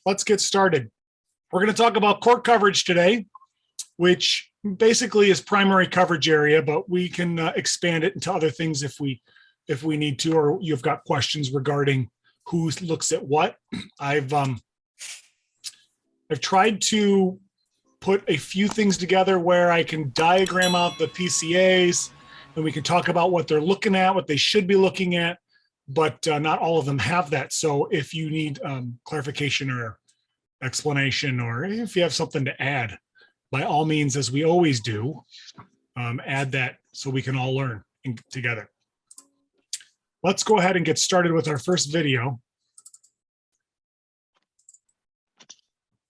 let's get started. We're going to talk about court coverage today, which basically is primary coverage area, but we can expand it into other things if we need to, or you've got questions regarding who looks at what. I've tried to put a few things together where I can diagram out the PCAs and we can talk about what they're looking at, what they should be looking at, but not all of them have that. So if you need clarification or explanation, or if you have something to add, by all means, as we always do, add that so we can all learn together. Let's go ahead and get started with our first video.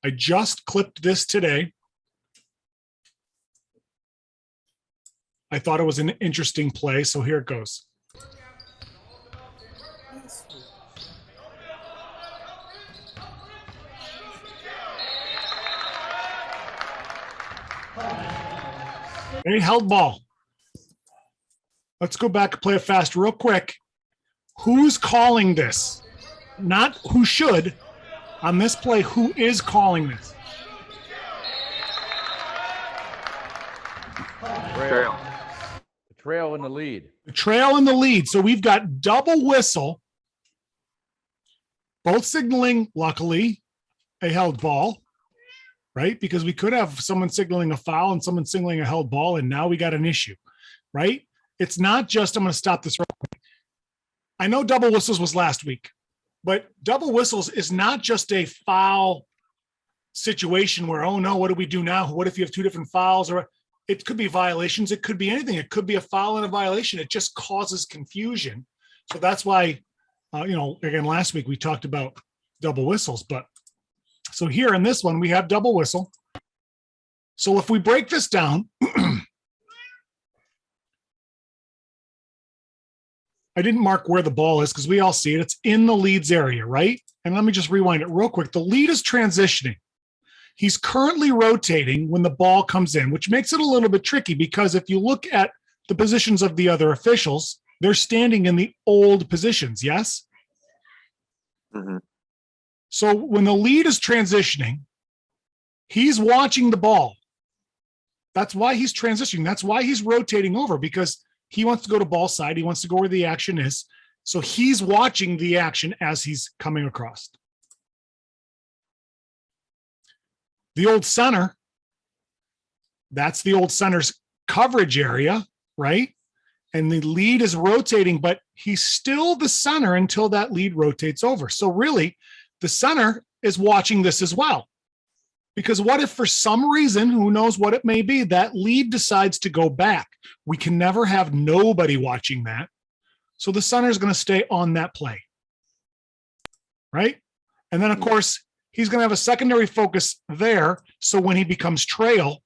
I just clipped this today. I thought it was an interesting play, so here it goes. Any held ball. Let's go back and play it fast real quick. Who's calling this? Not who should. On this play, who is calling this? Trail. The trail in the lead. The trail in the lead. So we've got double whistle, both signaling, luckily, a held ball, right? Because we could have someone signaling a foul and someone signaling a held ball, and now we got an issue, right? It's not just, I'm going to stop this real quick. I know double whistles was last week, but double whistles is not just a foul situation where, oh no, what do we do now? What if you have two different fouls? Or it could be violations. It could be anything. It could be a foul and a violation. It just causes confusion. So that's why, again, last week we talked about double whistles, but so here in this one, we have double whistle. So if we break this down, I didn't mark where the ball is because we all see it. It's in the leads area, right? And let me just rewind it real quick. The lead is transitioning. He's currently rotating when the ball comes in, which makes it a little bit tricky because if you look at the positions of the other officials, they're standing in the old positions, yes? Mm-hmm. So when the lead is transitioning, he's watching the ball. That's why he's transitioning. That's why he's rotating over, because he wants to go to ball side. He wants to go where the action is. So he's watching the action as he's coming across. The old center, that's the old center's coverage area, right? And the lead is rotating, but he's still the center until that lead rotates over. So really, the center is watching this as well. Because what if for some reason, who knows what it may be, that lead decides to go back? We can never have nobody watching that. So the center is going to stay on that play, right? And then, of course, he's going to have a secondary focus there. So when he becomes trail,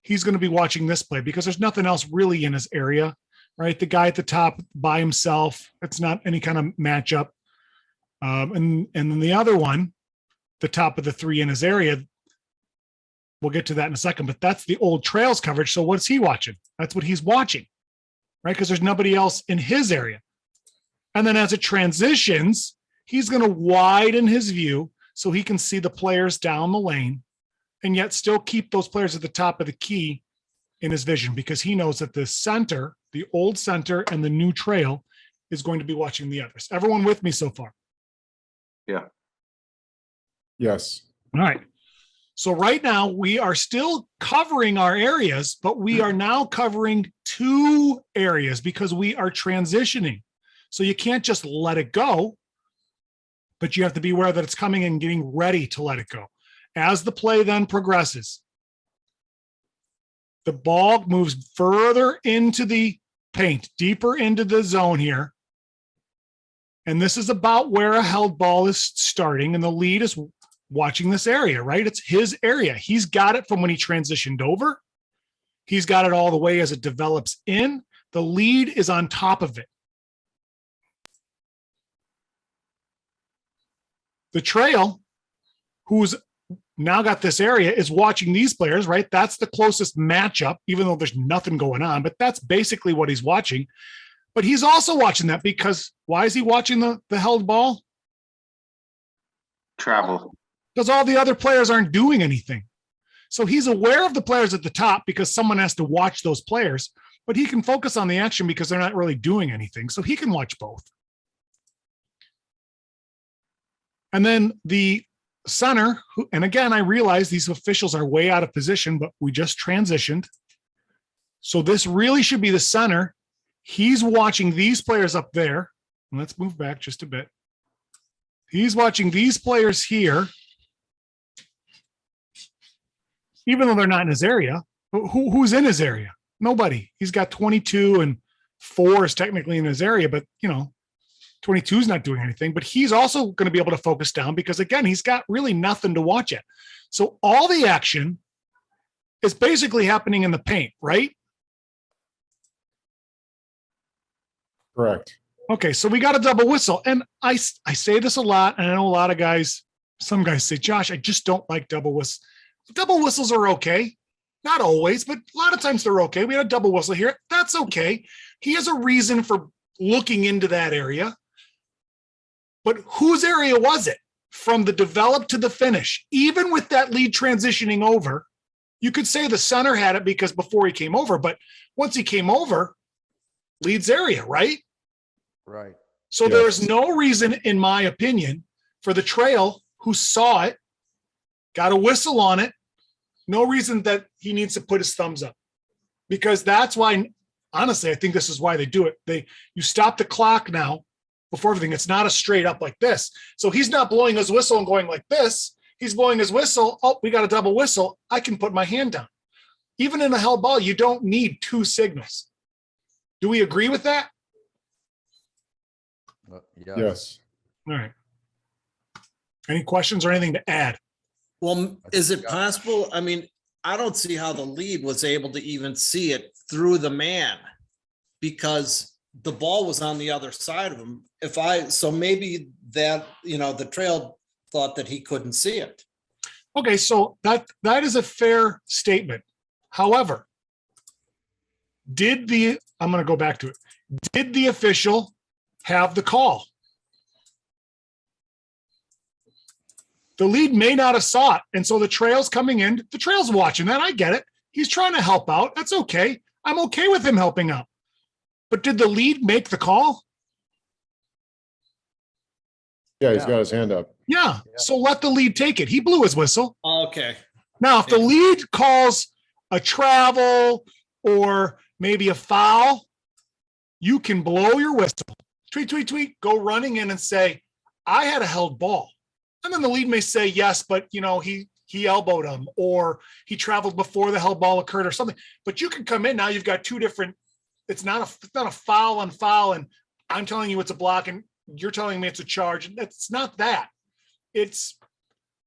he's going to be watching this play because there's nothing else really in his area, right? The guy at the top by himself, it's not any kind of matchup. And then the other one, the top of the three in his area, we'll get to that in a second, but that's the old trails coverage. So what's he watching? That's what he's watching, right? Because there's nobody else in his area. And then as it transitions, he's going to widen his view so he can see the players down the lane and yet still keep those players at the top of the key in his vision because he knows that the center, the old center and the new trail is going to be watching the others. Everyone with me so far? Yeah. Yes. All right. So right now we are still covering our areas, but we are now covering two areas because we are transitioning. So you can't just let it go, but you have to be aware that it's coming and getting ready to let it go. As the play then progresses, the ball moves further into the paint, deeper into the zone here. And this is about where a held ball is starting, and the lead is watching this area, right? It's his area. He's got it from when he transitioned over. He's got it all the way as it develops in. The lead is on top of it. The trail, who's now got this area, is watching these players, right? That's the closest matchup, even though there's nothing going on, but that's basically what he's watching. But he's also watching that because why is he watching the held ball? Travel. because all the other players aren't doing anything. So he's aware of the players at the top because someone has to watch those players, but he can focus on the action because they're not really doing anything. So he can watch both. And then the center, and again, I realize these officials are way out of position, but we just transitioned. So this really should be the center. He's watching these players up there. And let's move back just a bit. He's watching these players here. Even though they're not in his area. Who's in his area? Nobody. He's got 22 and 4 is technically in his area, but 22 is not doing anything, but he's also going to be able to focus down because again, he's got really nothing to watch at. So all the action is basically happening in the paint, right? Correct. Okay, so we got a double whistle. And I say this a lot, and I know a lot of guys, some guys say, Josh, I just don't like double whistles. Double whistles are okay. Not always, but a lot of times they're okay. We had a double whistle here. That's okay. He has a reason for looking into that area. But whose area was it? From the develop to the finish, even with that lead transitioning over, you could say the center had it because before he came over, but once he came over, lead's area, right? Right. So Yes. there's no reason, in my opinion, for the trail who saw it, got a whistle on it, no reason that he needs to put his thumbs up. Because that's why, honestly, I think this is why they do it. You stop the clock now before everything. It's not a straight up like this. So he's not blowing his whistle and going like this. He's blowing his whistle. Oh, we got a double whistle. I can put my hand down. Even in a held ball, you don't need 2 signals. Do we agree with that? Yes. All right. Any questions or anything to add? Well, is it possible? I mean, I don't see how the lead was able to even see it through the man because the ball was on the other side of him. So maybe that, the trail thought that he couldn't see it. Okay, so that is a fair statement. However, I'm going to go back to it. Did the official have the call? The lead may not have saw it. And so the trail's coming in. The trail's watching that. I get it. He's trying to help out. That's okay. I'm okay with him helping out. But did the lead make the call? Yeah, he's Yeah. got his hand up. Yeah. So let the lead take it. He blew his whistle. Okay. Now, if the lead calls a travel or maybe a foul, you can blow your whistle. Tweet, tweet, tweet. Go running in and say, I had a held ball. And then the lead may say, yes, but he elbowed him or he traveled before the held ball occurred or something. But you can come in now. You've got 2 different. It's not a foul on foul, and I'm telling you it's a block, and you're telling me it's a charge. And it's not that.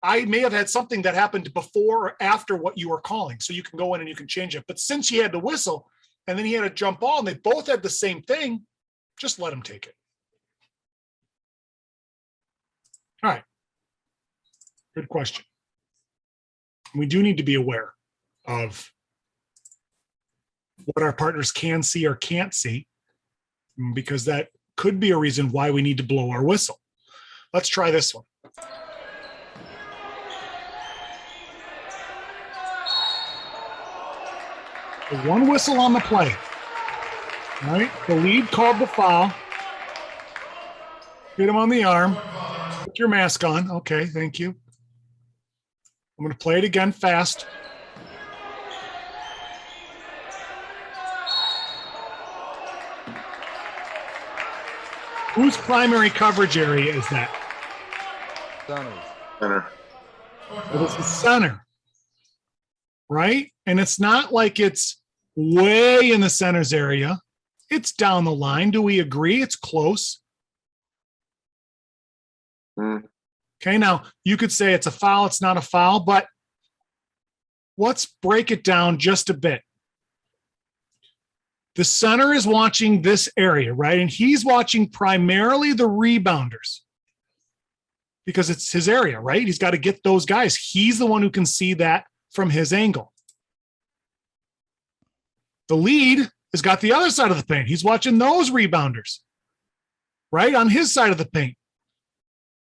I may have had something that happened before or after what you were calling, so you can go in and you can change it. But since he had the whistle and then he had a jump ball, and they both had the same thing, just let him take it. All right. Good question. We do need to be aware of what our partners can see or can't see, because that could be a reason why we need to blow our whistle. Let's try this one. So 1 whistle on the play. All right. The lead called the foul. Hit him on the arm. Put your mask on. Okay, thank you. I'm going to play it again fast. Whose primary coverage area is that? Center. Well, it's the center, right? And it's not like it's way in the center's area. It's down the line. Do we agree? It's close. Okay, now you could say it's a foul, it's not a foul, but let's break it down just a bit. The center is watching this area, right? And he's watching primarily the rebounders because it's his area, right? He's got to get those guys. He's the one who can see that from his angle. The lead has got the other side of the paint. He's watching those rebounders, right? On his side of the paint.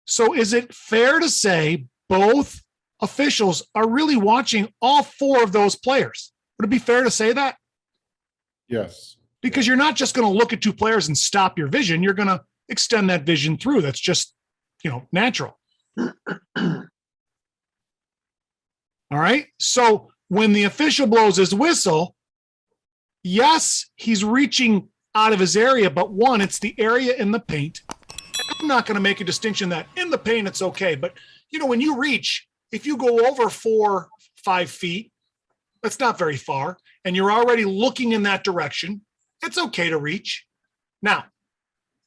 So is it fair to say both officials are really watching all four of those players. Would it be fair to say that? Yes. Because you're not just going to look at two players and stop your vision. You're going to extend that vision through. That's just, natural. All right. So when the official blows his whistle, yes, he's reaching out of his area, but one, it's the area in the paint. I'm not going to make a distinction that in the paint, it's okay. But, when you reach, if you go over 4-5 feet, that's not very far, and you're already looking in that direction, it's okay to reach. Now,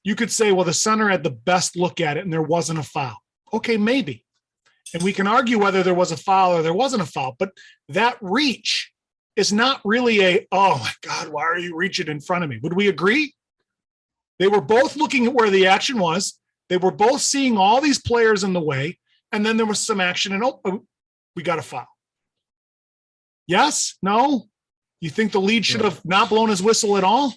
you could say, well, the center had the best look at it and there wasn't a foul. Okay, maybe. And we can argue whether there was a foul or there wasn't a foul, but that reach is not really oh my God, why are you reaching in front of me? Would we agree? They were both looking at where the action was. They were both seeing all these players in the way. And then there was some action and we got a foul. Yes? No? You think the lead should have not blown his whistle at all?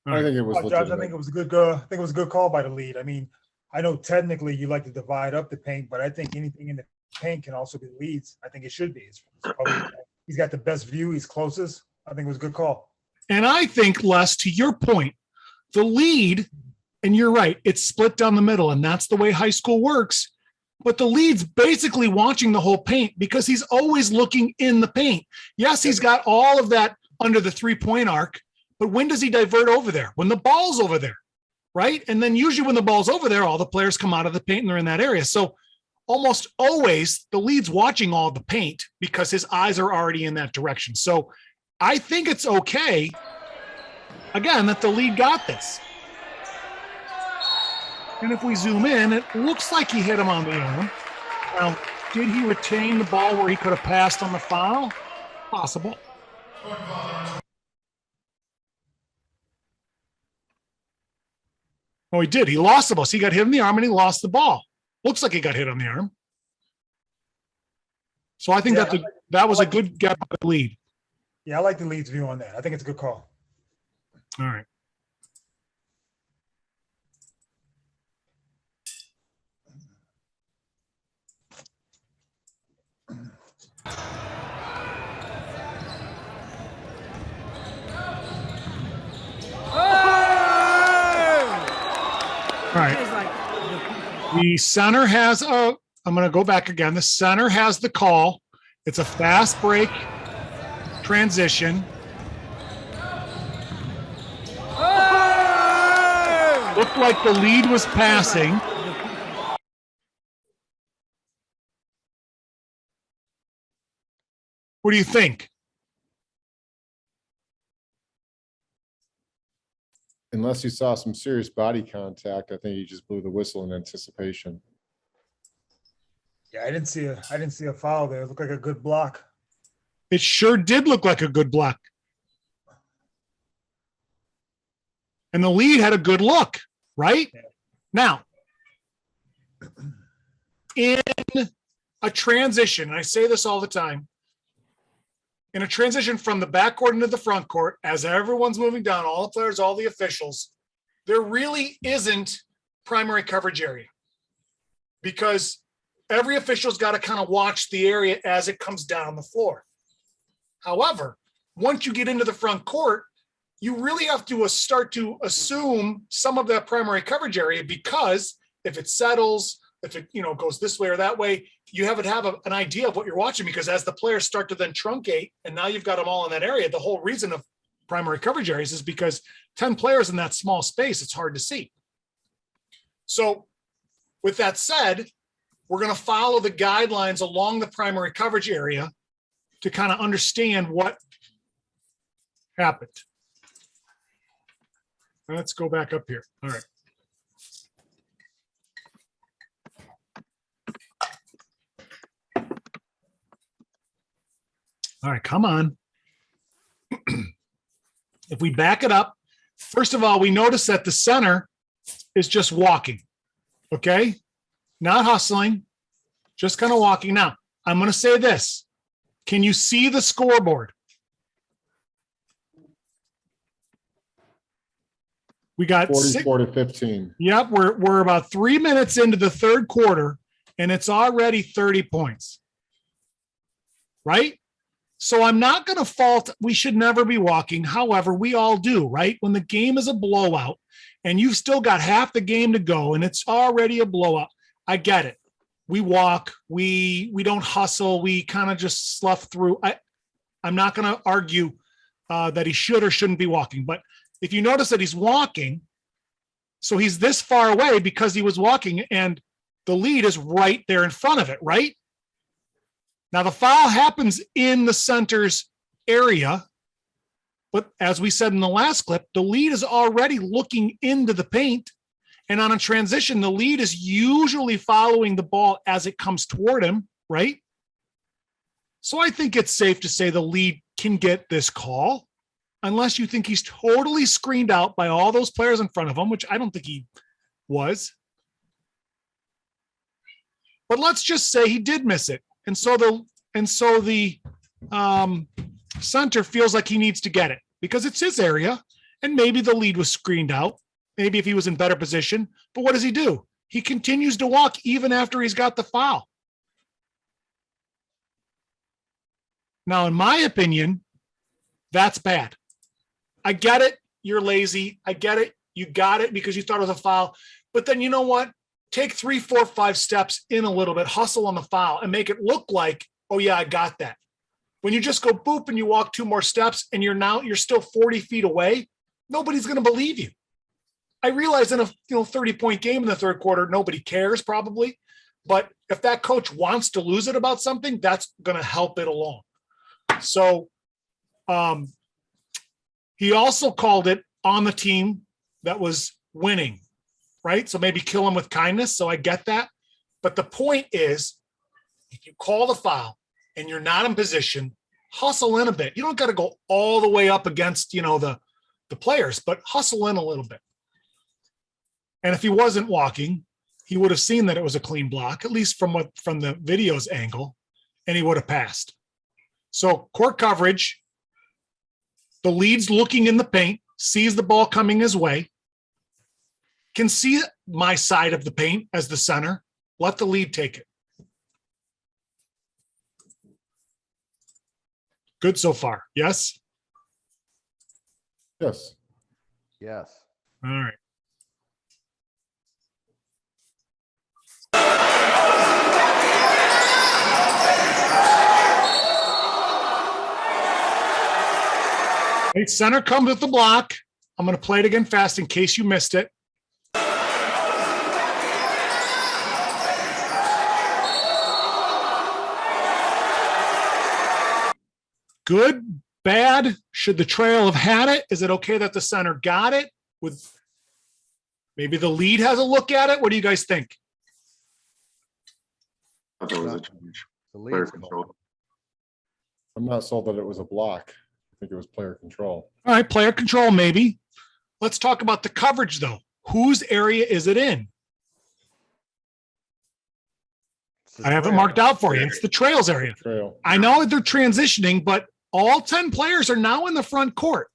I think it was Judge, I legitimate. think it was a good. I think it was a good call by the lead. I mean, I know technically you like to divide up the paint, but I think anything in the paint can also be leads. I think it should be. It's probably, he's got the best view. He's closest. I think it was a good call. And I think, Les, to your point, the lead, and you're right, it's split down the middle, and that's the way high school works. But the lead's basically watching the whole paint because he's always looking in the paint. Yes, he's got all of that under the 3-point arc, but when does he divert over there? When the ball's over there, right? And then usually when the ball's over there, all the players come out of the paint and they're in that area. So almost always the lead's watching all the paint because his eyes are already in that direction. So I think it's okay, again, that the lead got this. And if we zoom in, it looks like he hit him on the arm. Now, did he retain the ball where he could have passed on the foul? Possible. Oh, he did. He lost the ball. So he got hit in the arm and he lost the ball. Looks like he got hit on the arm. So I think that was a good get by the lead. Yeah, I like the lead's view on that. I think it's a good call. All right. All right. The center has I'm going to go back again. The center has the call. It's a fast break transition. Looked like the lead was passing. What do you think? Unless you saw some serious body contact, I think he just blew the whistle in anticipation. Yeah, I didn't see a foul there. It looked like a good block. It sure did look like a good block. And the lead had a good look, right? Yeah. Now, in a transition, and I say this all the time, in a transition from the backcourt into the front court, as everyone's moving down, all the players, all the officials, there really isn't primary coverage area because every official's got to kind of watch the area as it comes down the floor. However, once you get into the front court, you really have to start to assume some of that primary coverage area because if it settles, if it goes this way or that way, you have an idea of what you're watching because as the players start to then truncate and now you've got them all in that area, the whole reason of primary coverage areas is because 10 players in that small space, it's hard to see. So with that said, we're going to follow the guidelines along the primary coverage area to kind of understand what happened. Let's go back up here. All right. All right, come on. If we back it up, first of all, we notice that the center is just walking, okay? Not hustling, just kind of walking. Now, I'm going to say this. Can you see the scoreboard? We got six, 44 to 15. yep, we're about 3 minutes into the third quarter, and it's already 30 points. Right? So I'm not going to fault, we should never be walking. However, we all do, right? When the game is a blowout and you've still got half the game to go and it's already a blowout, I get it. We walk, we don't hustle, we kind of just slough through. I'm not going to argue that he should or shouldn't be walking, but if you notice that he's walking, so he's this far away because he was walking and the lead is right there in front of it, right? Now the foul happens in the center's area, but as we said in the last clip, the lead is already looking into the paint, and on a transition, the lead is usually following the ball as it comes toward him, right? So I think it's safe to say the lead can get this call, unless you think he's totally screened out by all those players in front of him, which I don't think he was. But let's just say he did miss it. And so the center feels like he needs to get it because it's his area, and maybe the lead was screened out. Maybe if he was in better position, but what does he do? He continues to walk even after he's got the foul. Now, in my opinion, that's bad. I get it. You're lazy. I get it. You got it because you thought it was a foul. But then you know what? Take 3, 4, 5 steps in a little bit, hustle on the foul and make it look like, oh yeah, I got that. When you just go boop and you walk 2 more steps and you're still 40 feet away, nobody's going to believe you. I realize in a 30-point game in the third quarter, nobody cares probably. But if that coach wants to lose it about something, that's going to help it along. So he also called it on the team that was winning, right? So maybe kill him with kindness. So I get that. But the point is, if you call the foul and you're not in position, hustle in a bit. You don't got to go all the way up against, the players, but hustle in a little bit. And if he wasn't walking, he would have seen that it was a clean block, at least from the video's angle, and he would have passed. So court coverage, the lead's looking in the paint, sees the ball coming his way, can see my side of the paint as the center, let the lead take it. Good so far, yes? Yes. Yes. All right. Hey, center comes with the block. I'm going to play it again fast in case you missed it. Good, bad. Should the trail have had it? Is it okay that the center got it? With maybe the lead has a look at it. What do you guys think? I thought it was a change. The Player lead's control. I'm not sold that it was a block. I think it was player control. All right, player control, maybe. Let's talk about the coverage, though. Whose area is it in? I have it marked out for you. It's the trails area. Trail. I know they're transitioning, but all 10 players are now in the front court.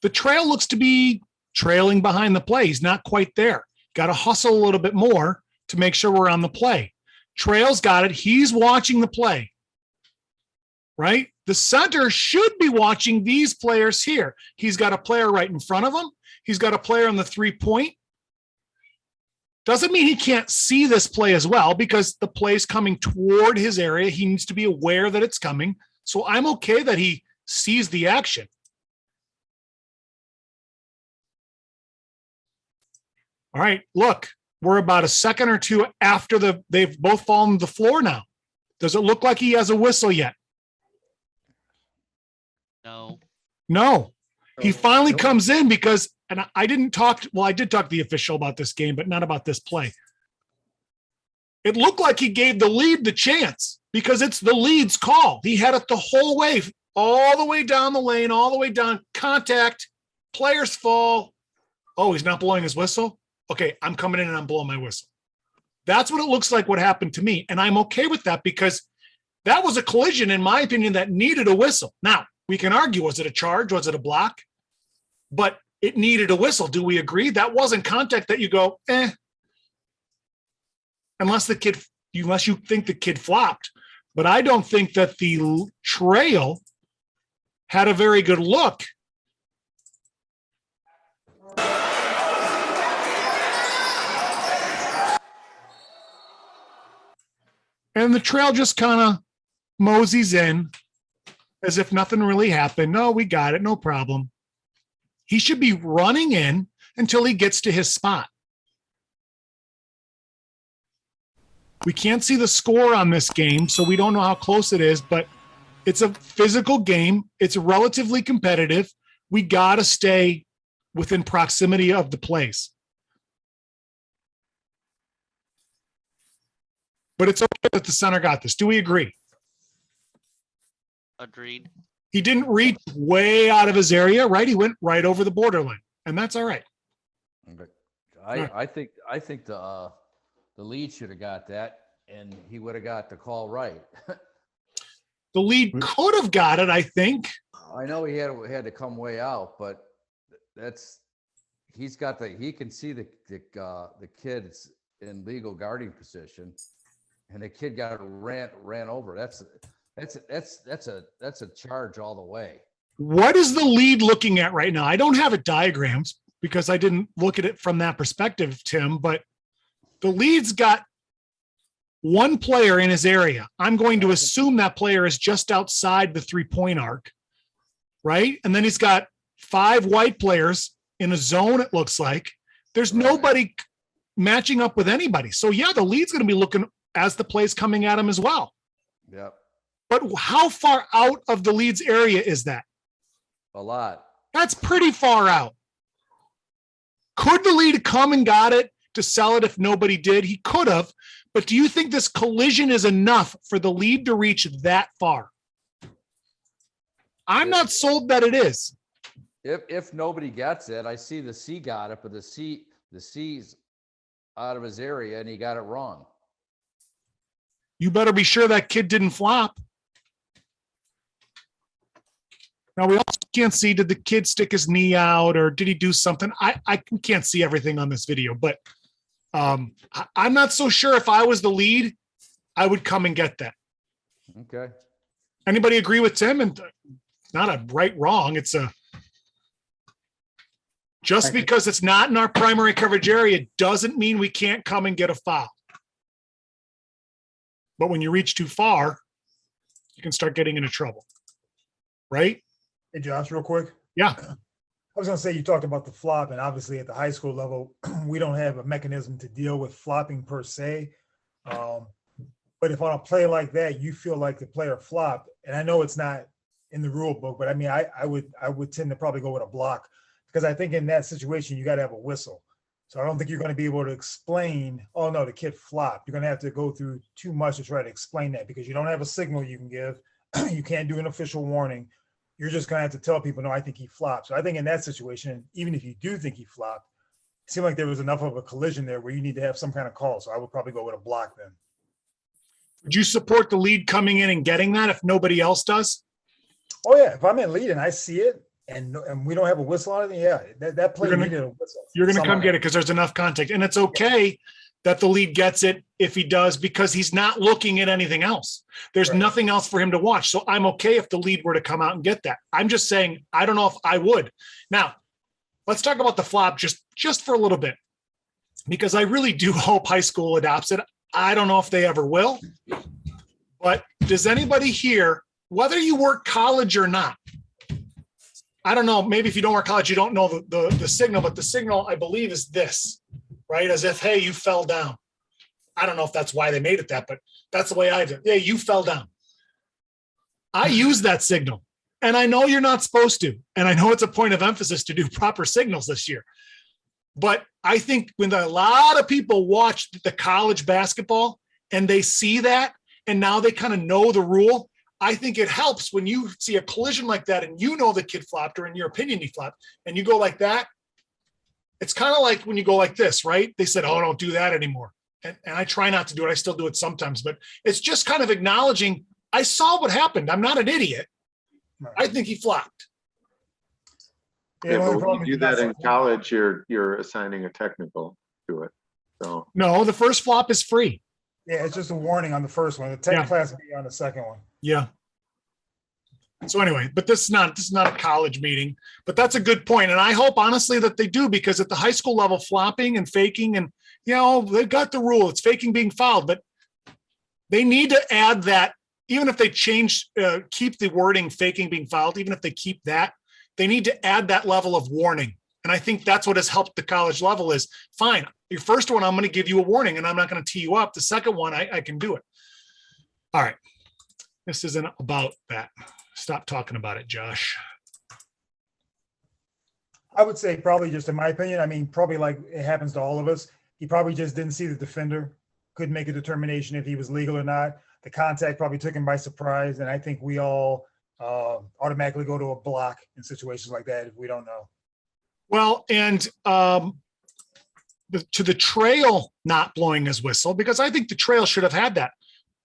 The trail looks to be trailing behind the play. He's not quite there. Got to hustle a little bit more to make sure we're on the play. Trail's got it. He's watching the play, right? The center should be watching these players here. He's got a player right in front of him. He's got a player on the 3-point. Doesn't mean he can't see this play as well because the play is coming toward his area. He needs to be aware that it's coming. So I'm okay that he sees the action. All right, look, we're about a second or two after they've both fallen to the floor now. Does it look like he has a whistle yet? No. He finally comes in because, and I did talk to the official about this game, but not about this play. It looked like he gave the lead the chance because it's the lead's call. He had it the whole way, all the way down the lane, all the way down, contact, players fall. Oh, he's not blowing his whistle? Okay, I'm coming in and I'm blowing my whistle. That's what it looks like what happened to me. And I'm okay with that because that was a collision, in my opinion, that needed a whistle. Now, we can argue, was it a charge? Was it a block? But it needed a whistle. Do we agree? That wasn't contact that you go, unless you think the kid flopped. But I don't think that the trail had a very good look. And the trail just kind of moseys in as if nothing really happened. No, we got it. No problem. He should be running in until he gets to his spot. We can't see the score on this game, so we don't know how close it is, but it's a physical game. It's relatively competitive. We got to stay within proximity of the plays. But it's okay that the center got this. Do we agree? Agreed. He didn't reach way out of his area, right? He went right over the borderline, and that's all right. I think the lead should have got that, and he would have got the call right. The lead could have got it, I think. I know he had to come way out, but he can see the kids in legal guarding position, and the kid ran over. That's a charge all the way. What is the lead looking at right now? I don't have it diagrammed because I didn't look at it from that perspective, Tim, but the lead's got one player in his area. I'm going to assume that player is just outside the 3-point arc, right? And then he's got 5 white players in a zone, it looks like. There's nobody matching up with anybody. So, yeah, the lead's going to be looking as the play's coming at him as well. Yep. But how far out of the lead's area is that? A lot. That's pretty far out. Could the lead come and got it to sell it if nobody did? He could have. But do you think this collision is enough for the lead to reach that far? I'm not sold that it is. If nobody gets it, I see the C got it, but the C's out of his area and he got it wrong. You better be sure that kid didn't flop. Now, we also can't see, did the kid stick his knee out or did he do something? I can't see everything on this video, but I'm not so sure if I was the lead, I would come and get that. Okay. Anybody agree with Tim? And not a right wrong. It's just because it's not in our primary coverage area doesn't mean we can't come and get a foul. But when you reach too far, you can start getting into trouble. Right? Hey, Josh, real quick. Yeah. I was going to say, you talked about the flop, and obviously at the high school level, we don't have a mechanism to deal with flopping per se. But if on a play like that, you feel like the player flopped, and I know it's not in the rule book, but I mean, I would tend to probably go with a block, because I think in that situation, you got to have a whistle. So I don't think you're going to be able to explain, oh no, the kid flopped. You're going to have to go through too much to try to explain that, because you don't have a signal you can give. You can't do an official warning. You're just going to have to tell people, no, I think he flopped. So I think in that situation, even if you do think he flopped, it seemed like there was enough of a collision there where you need to have some kind of call. So I would probably go with a block then. Would you support the lead coming in and getting that if nobody else does? Oh yeah, if I'm in lead and I see it and we don't have a whistle on it, yeah, that play needed a whistle. You're going to come get it because there's enough contact. And it's okay that the lead gets it if he does, because he's not looking at anything else. There's nothing else for him to watch. So I'm okay if the lead were to come out and get that. I'm just saying, I don't know if I would. Now, let's talk about the flop just for a little bit, because I really do hope high school adopts it. I don't know if they ever will, but does anybody here, whether you work college or not, I don't know, maybe if you don't work college, you don't know the signal, but the signal, I believe, is this, right? As if, hey, you fell down. I don't know if that's why they made it that, but that's the way I do. Yeah, you fell down. I use that signal, and I know you're not supposed to, and I know it's a point of emphasis to do proper signals this year. But I think when a lot of people watch the college basketball and they see that, and now they kind of know the rule, I think it helps when you see a collision like that and you know the kid flopped, or in your opinion he flopped, and you go like that. It's kind of like when you go like this, right? They said, oh, don't do that anymore. And I try not to do it. I still do it sometimes, but it's just kind of acknowledging, I saw what happened. I'm not an idiot. I think he flopped. Yeah, Yeah, the only but when problem is you do you're not that in supposed- college, you're assigning a technical to it. So, No, the first flop is free. Yeah, it's just a warning on the first one. The tech Yeah. class B on the second one. Yeah. So anyway, but this is not a college meeting, but that's a good point. And I hope honestly that they do, because at the high school level, flopping and faking, and they've got the rule, it's faking being fouled, but they need to add that, even if they keep the wording faking being fouled, even if they keep that, they need to add that level of warning. And I think that's what has helped the college level is, fine, your first one, I'm going to give you a warning and I'm not going to tee you up. The second one, I can do it. All right. This isn't about that. Stop talking about it, Josh. I would say probably just in my opinion, I mean, probably like it happens to all of us. He probably just didn't see the defender, couldn't make a determination if he was legal or not. The contact probably took him by surprise. And I think we all automatically go to a block in situations like that if we don't know. Well, and to the trail not blowing his whistle, because I think the trail should have had that.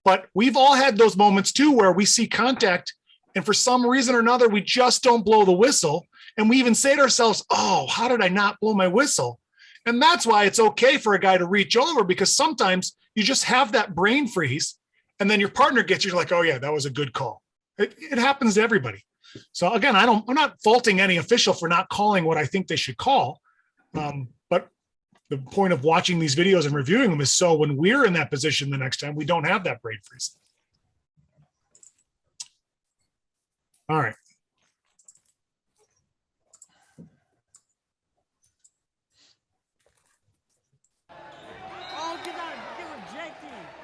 But we've all had those moments too, where we see contact and for some reason or another, we just don't blow the whistle. And we even say to ourselves, oh, how did I not blow my whistle? And that's why it's okay for a guy to reach over, because sometimes you just have that brain freeze and then your partner gets you, you're like, oh yeah, that was a good call. It happens to everybody. So again, I'm not faulting any official for not calling what I think they should call. But the point of watching these videos and reviewing them is so when we're in that position the next time, we don't have that brain freeze. All right.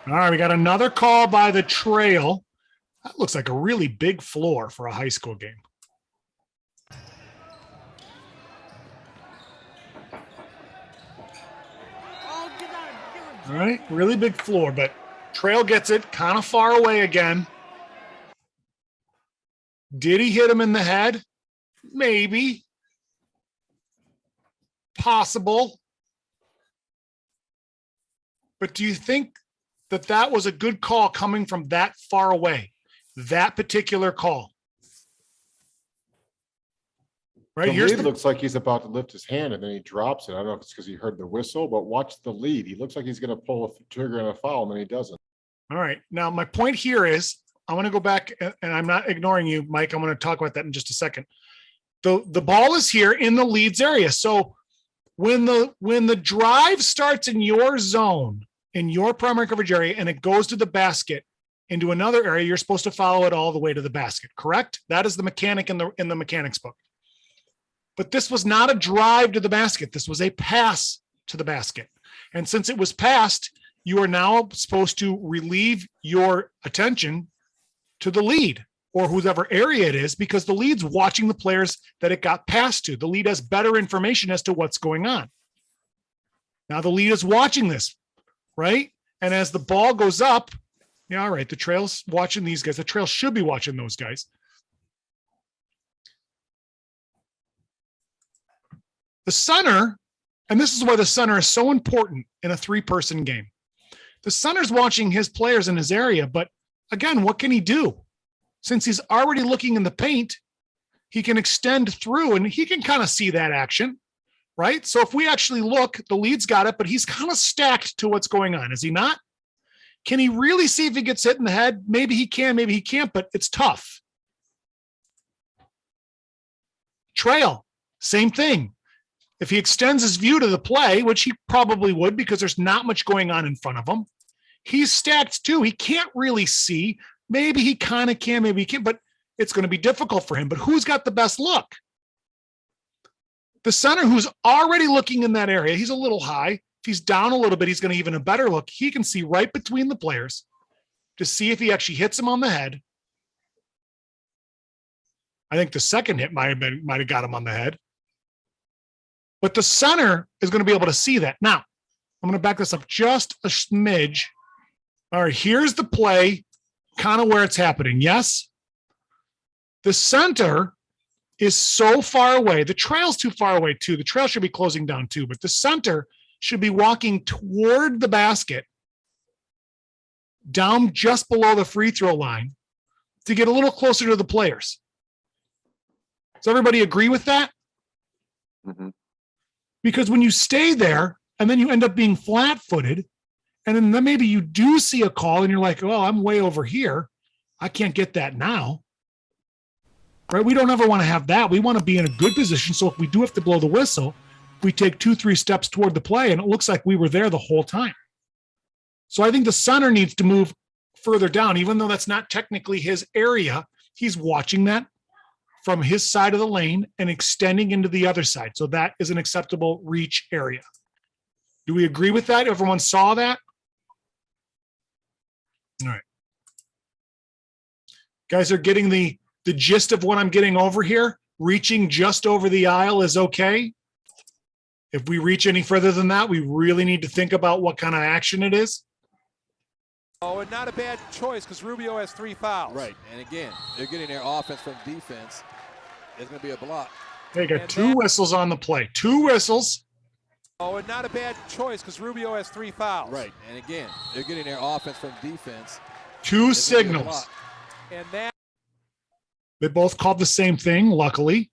All right, we got another call by the trail. That looks like a really big floor for a high school game. All right, really big floor, but trail gets it kind of far away again. Did he hit him in the head? Maybe. Possible. But do you think that that was a good call coming from that far away? That particular call. Right, The here's lead the, looks like he's about to lift his hand and then he drops it. I don't know if it's because he heard the whistle, but watch the lead. He looks like he's going to pull a trigger and a foul, and then he doesn't. all right. Now, my point here is I want to go back, and I'm not ignoring you, Mike. I'm going to talk about that in just a second. The ball is here in the leads area. So when the drive starts in your zone, in your primary coverage area, and it goes to the basket into another area, you're supposed to follow it all the way to the basket, correct? That is the mechanic in the mechanics book. But this was not a drive to the basket. This was a pass to the basket. And since it was passed, you are now supposed to relieve your attention to the lead or whoever area it is, because the lead's watching the players that it got passed to. The lead has better information as to what's going on. Now the lead is watching this, right? And as the ball goes up, yeah, all right, the trail's watching these guys. The trail should be watching those guys. The center, and this is why the center is so important in a three-person game. The center's watching his players in his area, but again, what can he do? Since he's already looking in the paint, he can extend through and he can kind of see that action, right? So if we actually look, the lead's got it, but he's kind of stacked to what's going on, is he not? Can he really see if he gets hit in the head? Maybe he can, maybe he can't, but it's tough. Trail, same thing. If he extends his view to the play, which he probably would because there's not much going on in front of him, he's stacked too. He can't really see. Maybe he kind of can, maybe he can't, but it's going to be difficult for him. But who's got the best look? The center, who's already looking in that area, he's a little high. If he's down a little bit, he's going to even a better look. He can see right between the players to see if he actually hits him on the head. I think the second hit might have got him on the head. But the center is going to be able to see that. Now, I'm going to back this up just a smidge. All right, here's the play, kind of where it's happening. Yes? The center is so far away. The trail's too far away too. The trail should be closing down too, but the center should be walking toward the basket, down just below the free throw line to get a little closer to the players. Does everybody agree with that? Mhm. Because when you stay there and then you end up being flat footed, and then maybe you do see a call and you're like, oh, I'm way over here. I can't get that now. Right? We don't ever want to have that. We want to be in a good position. So if we do have to blow the whistle, we take 2-3 steps toward the play and it looks like we were there the whole time. So I think the center needs to move further down, even though that's not technically his area. He's watching that from his side of the lane and extending into the other side. So that is an acceptable reach area. Do we agree with that? Everyone saw that? All right. Guys are getting the gist of what I'm getting over here. Reaching just over the aisle is okay. If we reach any further than that, we really need to think about what kind of action it is. Oh, and not a bad choice because Rubio has 3 fouls. Right, and again, they're getting their offense from defense. There's going to be a block. They got And 2 that- whistles on the play. 2 whistles. Oh, and not a bad choice because Rubio has 3 fouls. Right, and again, they're getting their offense from defense. 2 There's gonna be a signals. block. And that They both called the same thing, luckily.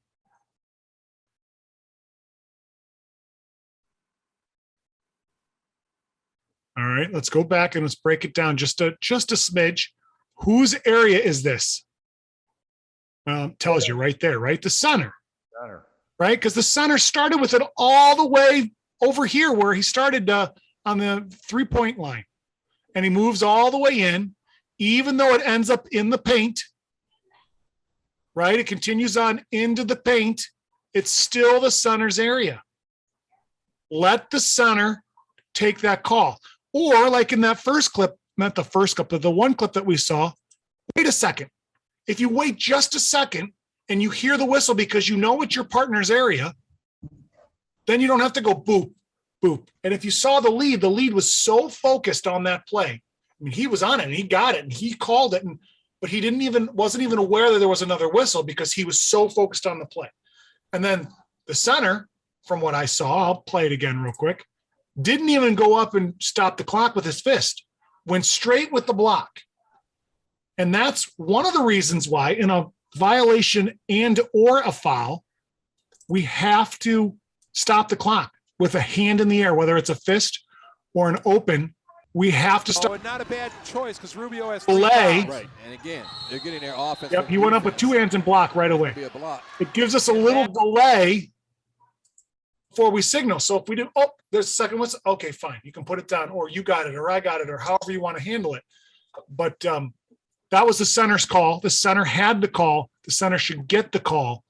All right, let's go back and let's break it down just a smidge. Whose area is this? Well, it tells you right there, right? The center, Center. right? Because the center started with it all the way over here where he started on the 3-point line. And he moves all the way in, even though it ends up in the paint, right? It continues on into the paint. It's still the center's area. Let the center take that call. Or like in that first clip, not the first clip, but the one clip that we saw, wait a second. If you wait just a second and you hear the whistle because you know it's your partner's area, then you don't have to go boop, boop. And if you saw the lead was so focused on that play. I mean, he was on it and he got it and he called it, but he wasn't even aware that there was another whistle because he was so focused on the play. And then the center, from what I saw, I'll play it again real quick, didn't even go up and stop the clock with his fist, went straight with the block. And that's one of the reasons why in a violation and or a foul, we have to stop the clock with a hand in the air, whether it's a fist or an open. We have to oh, stop. and not a bad choice because Rubio has 3 Delay. fouls. Right, and again, they're getting their offense. Yep, from he went up with defense. 2 hands and block right away. There's gonna be a block. It gives us a little delay before we signal. So if we do, oh, there's a second whistle. Okay, fine. You can put it down, or you got it, or I got it, or however you want to handle it. But that was the center's call. The center had the call. The center should get the call.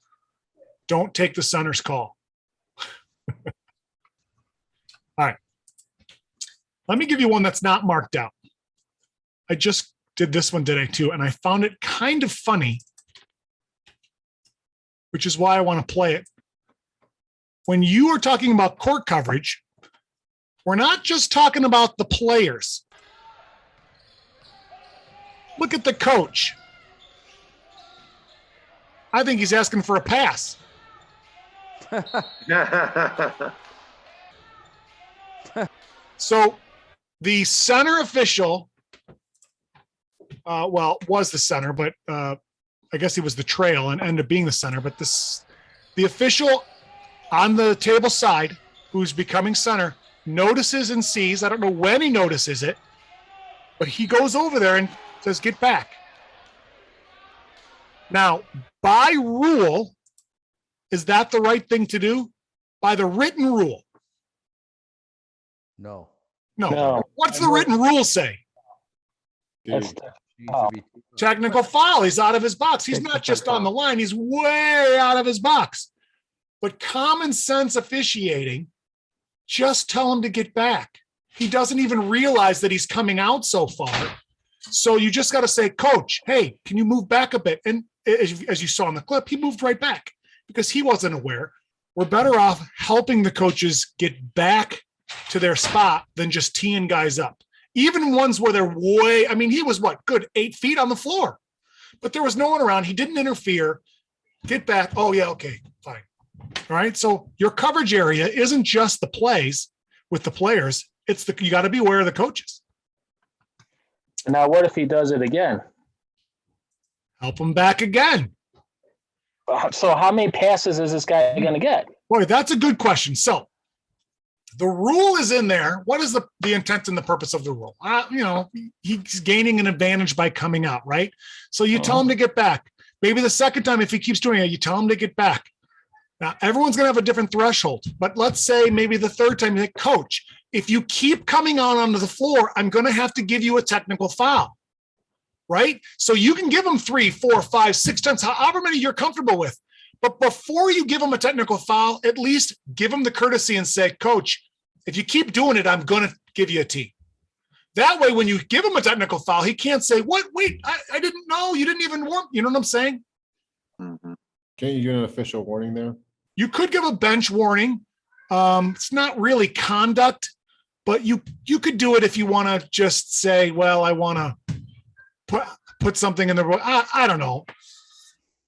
Don't take the center's call. All right. Let me give you one that's not marked out. I just did this one today too, and I found it kind of funny, which is why I want to play it. When you are talking about court coverage, we're not just talking about the players. Look at the coach. I think he's asking for a pass. So the center official, was the center, but I guess he was the trail and ended up being the center. But the official on the table side, who's becoming center, notices and sees, I don't know when he notices it, but he goes over there and says, get back. Now, by rule, is that the right thing to do? By the written rule? No. No. What's the written rule say? Dude, Needs to be- Technical foul. He's out of his box. He's not just on the line. He's way out of his box. But common sense officiating, just tell him to get back. He doesn't even realize that he's coming out so far. So you just got to say, coach, hey, can you move back a bit? And as you saw in the clip, he moved right back because he wasn't aware. We're better off helping the coaches get back to their spot than just teeing guys up. Even ones where they're way, I mean, he was good 8 feet on the floor, but there was no one around. He didn't interfere. Get back. Oh yeah. Okay, fine. All right. So your coverage area isn't just the plays with the players. It's you got to be aware of the coaches. Now, what if he does it again? Help him back again. So how many passes is this guy going to get? Boy, that's a good question. So the rule is in there. What is the intent and the purpose of the rule? He's gaining an advantage by coming out, right? So you tell him to get back. Maybe the second time, if he keeps doing it, you tell him to get back. Now, everyone's going to have a different threshold, but let's say maybe the third time, you say, coach, if you keep coming out onto the floor, I'm going to have to give you a technical foul, right? So you can give him 3, 4, 5, 6 times, however many you're comfortable with. But before you give him a technical foul, at least give him the courtesy and say, coach, if you keep doing it, I'm going to give you a T. That way, when you give him a technical foul, he can't say, what? Wait, I didn't know. You didn't even warn. You know what I'm saying? Mhm. Can't you do an official warning there? You could give a bench warning. It's not really conduct, but you could do it if you want to just say, well, I want to put something in the room. I don't know.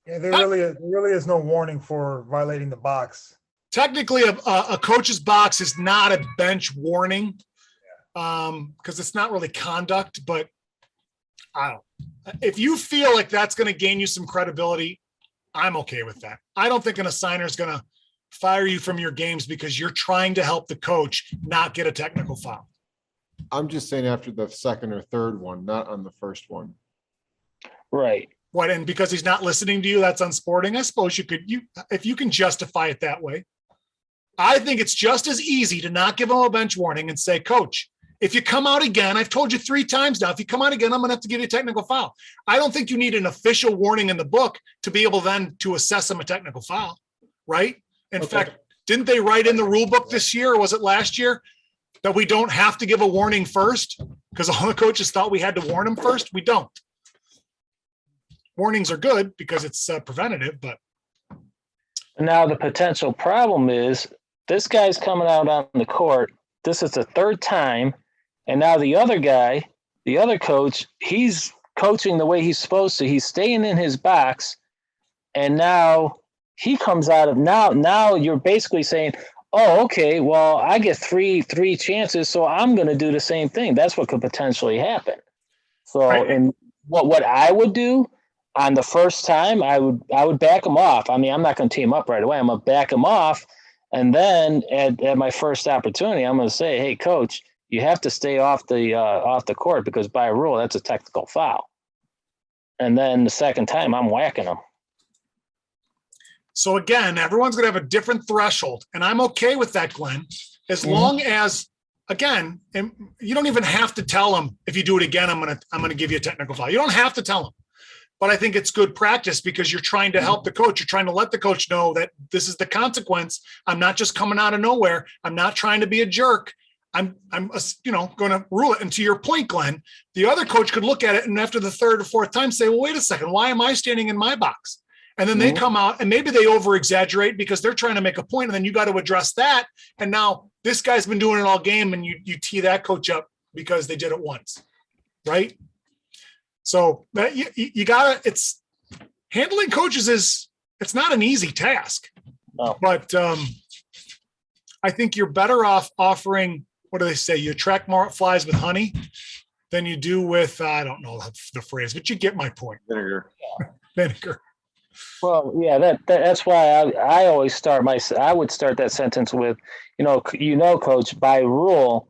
Yeah, there really is no warning for violating the box. Technically, a coach's box is not a bench warning because it's not really conduct, but I don't know. If you feel like that's going to gain you some credibility, I'm okay with that. I don't think an assigner is going to fire you from your games because you're trying to help the coach not get a technical foul. I'm just saying after the second or third one, not on the first one. Right. What, and because he's not listening to you, that's unsporting? I suppose if you can justify it that way. I think it's just as easy to not give him a bench warning and say, coach, if you come out again, I've told you 3 times now, if you come out again, I'm going to have to give you a technical foul. I don't think you need an official warning in the book to be able then to assess him a technical foul, right? In fact, didn't they write in the rule book this year, or was it last year, that we don't have to give a warning first because all the coaches thought we had to warn him first? We don't. Warnings are good because it's preventative, but. Now the potential problem is this guy's coming out on the court. This is the 3rd time. And now the other guy, the other coach, he's coaching the way he's supposed to. He's staying in his box. And now he comes out of now you're basically saying, oh, okay, well, I get three chances, so I'm going to do the same thing. That's what could potentially happen. So, Right. And what I would do on the first time, I would back him off. I mean, I'm not going to tee him up right away. I'm going to back him off. And then at my first opportunity, I'm going to say, hey, coach, you have to stay off the court because by rule, that's a technical foul. And then the second time, I'm whacking him. So again, everyone's going to have a different threshold, and I'm okay with that, Glenn, as long as, again, and you don't even have to tell them if you do it again, I'm going to give you a technical foul. You don't have to tell them, but I think it's good practice because you're trying to help the coach. You're trying to let the coach know that this is the consequence. I'm not just coming out of nowhere. I'm not trying to be a jerk. I'm going to rule it. And to your point, Glenn, the other coach could look at it and after the 3rd or 4th time say, well, wait a second, why am I standing in my box? And then they come out and maybe they over exaggerate because they're trying to make a point, and then you got to address that. And now this guy's been doing it all game and you tee that coach up because they did it once. Right. So that you gotta, it's handling coaches it's not an easy task, but I think you're better off offering, what do they say? You attract more flies with honey than you do with, I don't know the phrase, but you get my point. Vinegar. Well, yeah, that's why I always I would start that sentence with, coach, by rule,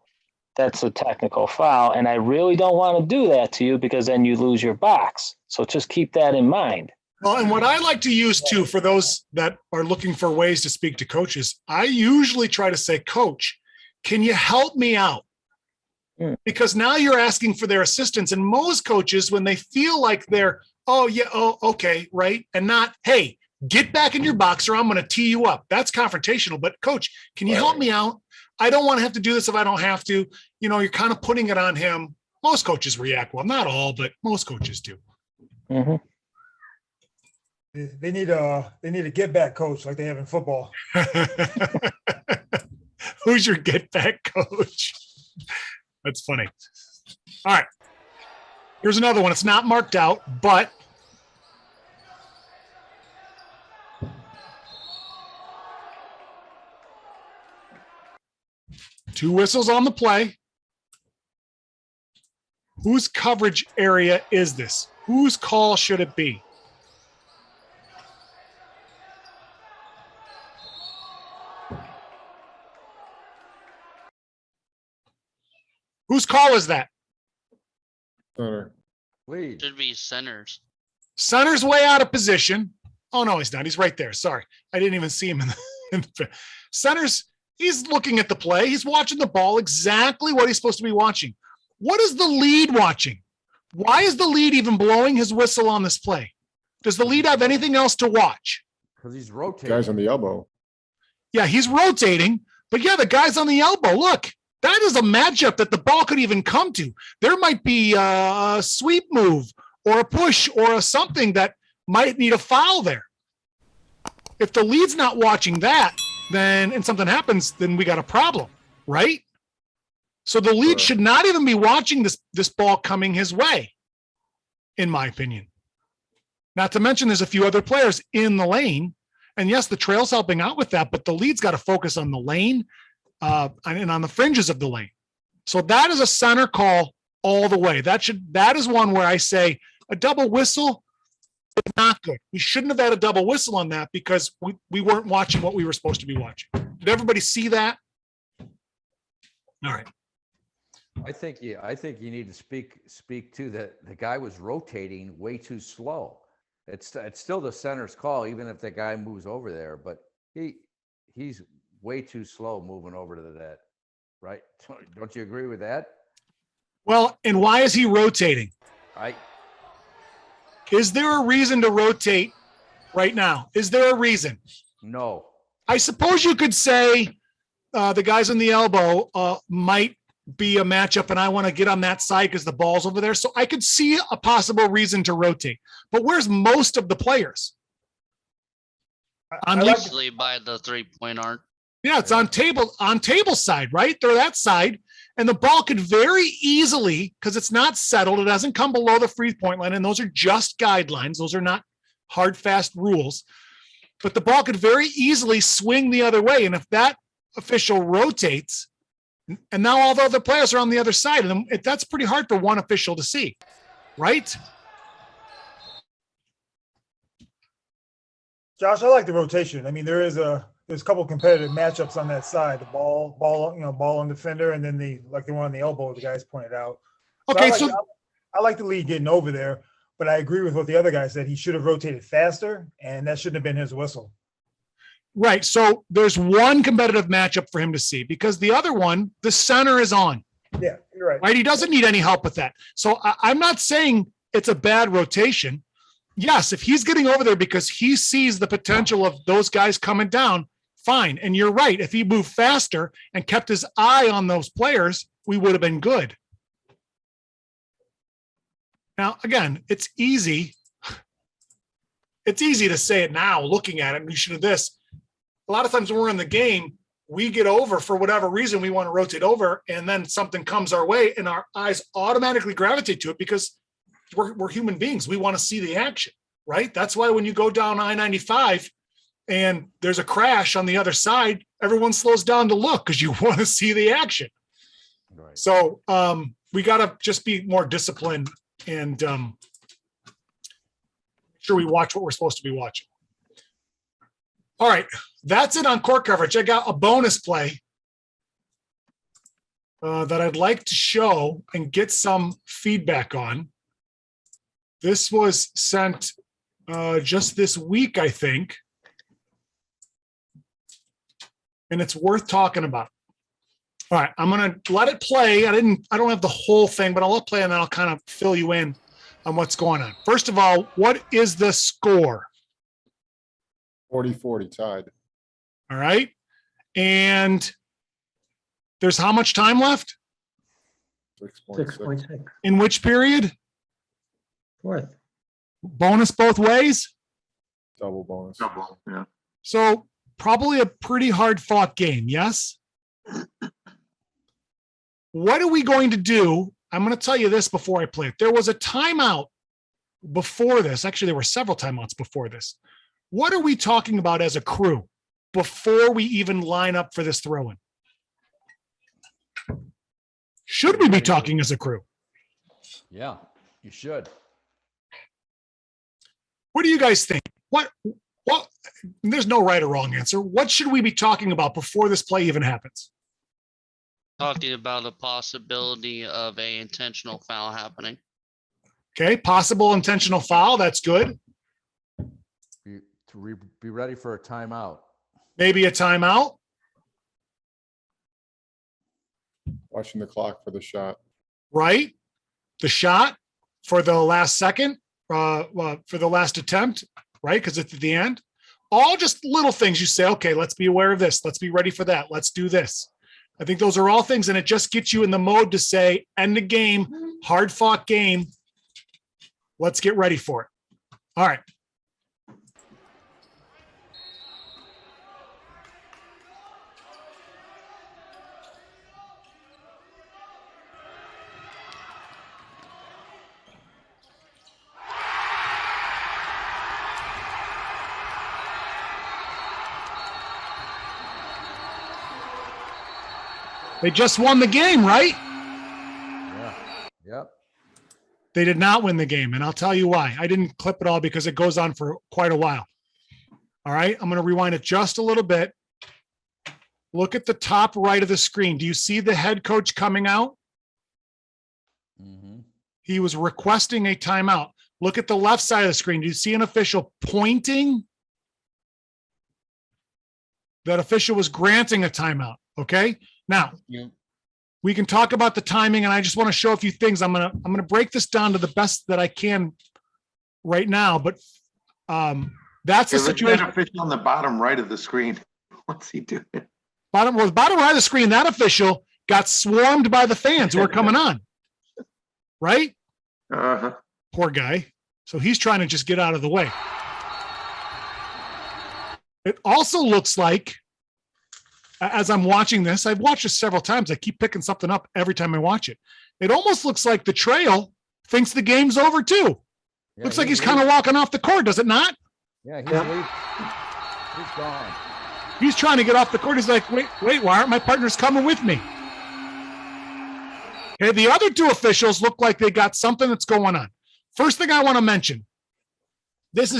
that's a technical foul. And I really don't want to do that to you because then you lose your box. So just keep that in mind. Well, and what I like to use too, for those that are looking for ways to speak to coaches, I usually try to say, coach, can you help me out? Because now you're asking for their assistance. And most coaches, when they feel like they're, oh, yeah, oh, okay, right. And not, hey, get back in your box or I'm going to tee you up. That's confrontational. But coach, can you help me out? I don't want to have to do this if I don't have to. You're kind of putting it on him. Most coaches react well, not all, but most coaches do. Mm-hmm. They need a get back coach like they have in football. Who's your get back coach? That's funny. All right. Here's another one. It's not marked out, but two whistles on the play. Whose coverage area is this? Whose call should it be? Whose call is that? Center. Lead. Should be centers. Center's way out of position. Oh, no, he's not. He's right there. Sorry. I didn't even see him in the center's. He's looking at the play. He's watching the ball, exactly what he's supposed to be watching. What is the lead watching? Why is the lead even blowing his whistle on this play? Does the lead have anything else to watch? Because he's rotating. Guys on the elbow. Yeah, he's rotating, but yeah, the guy's on the elbow. Look, that is a matchup that the ball could even come to. There might be a sweep move or a push or a something that might need a foul there. If the lead's not watching that, then and something happens, then we got a problem, right? So the lead should not even be watching this ball coming his way, in my opinion. Not to mention there's a few other players in the lane. And yes, the trail's helping out with that, but the lead's got to focus on the lane and on the fringes of the lane. So that is a center call all the way. That is one where I say a double whistle is not good. We shouldn't have had a double whistle on that because we weren't watching what we were supposed to be watching. Did everybody see that? All right. I think you need to speak to that. The guy was rotating way too slow. It's still the center's call, even if the guy moves over there, but he's way too slow moving over to that, right? Don't you agree with that? Well, and why is he rotating? Is there a reason to rotate right now? Is there a reason? No. I suppose you could say the guys on the elbow might be a matchup and I want to get on that side because the ball's over there. So I could see a possible reason to rotate. But where's most of the players? Usually by the 3-point arc. Yeah, it's on table side, right? They're that side. And the ball could very easily, because it's not settled, it doesn't come below the 3-point line. And those are just guidelines. Those are not hard, fast rules. But the ball could very easily swing the other way. And if that official rotates, and now all the other players are on the other side, and that's pretty hard for one official to see, right? Josh, I like the rotation. I mean, there's a couple competitive matchups on that side. The ball on defender, and then the one on the elbow. The guys pointed out. Okay, I like the lead getting over there, but I agree with what the other guy said. He should have rotated faster, and that shouldn't have been his whistle. Right. So there's one competitive matchup for him to see because the other one, the center is on. Yeah, you're right. Right. He doesn't need any help with that. So I'm not saying it's a bad rotation. Yes, if he's getting over there because he sees the potential of those guys coming down, fine. And you're right. If he moved faster and kept his eye on those players, we would have been good. Now, again, it's easy. It's easy to say it now, looking at it, and we should have this. A lot of times when we're in the game, we get over for whatever reason we want to rotate over, and then something comes our way, and our eyes automatically gravitate to it because we're human beings. We want to see the action, right? That's why when you go down I-95 and there's a crash on the other side, everyone slows down to look because you want to see the action. Right. So we got to just be more disciplined and sure we watch what we're supposed to be watching. All right, that's it on court coverage. I got a bonus play that I'd like to show and get some feedback on. This was sent just this week, I think, and it's worth talking about. All right, I'm gonna let it play. I don't have the whole thing, but I'll let it play and then I'll kind of fill you in on what's going on. First of all, what is the score? 40-40 tied. All right. And there's how much time left? 6.6. In which period? Fourth. Bonus both ways? Double bonus. Double, yeah. So probably a pretty hard fought game, yes? What are we going to do? I'm going to tell you this before I play it. There was a timeout before this. Actually, there were several timeouts before this. What are we talking about as a crew before we even line up for this throw-in? Should we be talking as a crew? Yeah, you should. What do you guys think? What? There's no right or wrong answer. What should we be talking about before this play even happens? talking about a possibility of a intentional foul happening. Okay, possible intentional foul. That's good. Be ready for a timeout. Maybe a timeout. Watching the clock for the shot. Right? The shot for the last second, for the last attempt, right? Because it's at the end. All just little things you say, okay, let's be aware of this. Let's be ready for that. Let's do this. I think those are all things, and it just gets you in the mode to say, end the game, hard fought game. Let's get ready for it. All right. They just won the game, right? Yeah. Yep. They did not win the game, and I'll tell you why. I didn't clip it all because it goes on for quite a while. All right, I'm going to rewind it just a little bit. Look at the top right of the screen. Do you see the head coach coming out? Mm-hmm. He was requesting a timeout. Look at the left side of the screen. Do you see an official pointing? That official was granting a timeout. Okay. Now, we can talk about the timing, and I just want to show a few things. I'm gonna break this down to the best that I can right now. But that's the situation. Official on the bottom right of the screen. What's he doing? Bottom right of the screen. That official got swarmed by the fans who are coming on. Right? Uh-huh. Poor guy. So he's trying to just get out of the way. It also looks like, as I'm watching this, I've watched this several times. I keep picking something up every time I watch it. It almost looks like the trail thinks the game's over too. Yeah, looks like he's kind of walking off the court, does it not? Yeah, he's leaving. He's gone. He's trying to get off the court. He's like, wait, why aren't my partners coming with me? Okay, the other two officials look like they got something that's going on. First thing I want to mention, this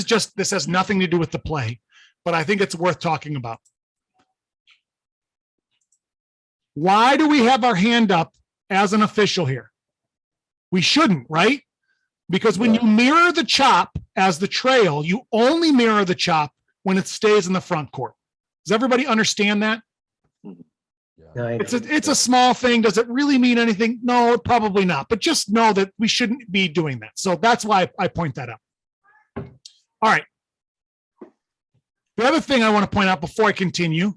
has nothing to do with the play, but I think it's worth talking about. Why do we have our hand up as an official here? We shouldn't, right? Because when you mirror the chop as the trail, you only mirror the chop when it stays in the front court. Does everybody understand that? No, I It's a small thing. Does it really mean anything? No, probably not. But just know that we shouldn't be doing that. So that's why I point that out. All right. The other thing I want to point out before I continue,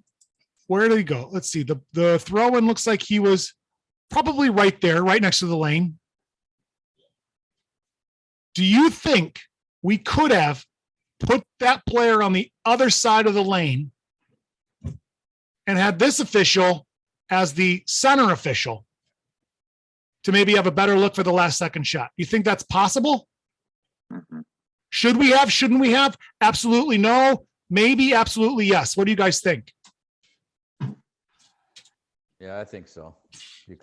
where did he go? Let's see. The throw-in looks like he was probably right there, right next to the lane. Do you think we could have put that player on the other side of the lane and had this official as the center official to maybe have a better look for the last second shot? You think that's possible? Mhm. Should we have? Shouldn't we have? Absolutely no. Maybe absolutely yes. What do you guys think? Yeah, I think so.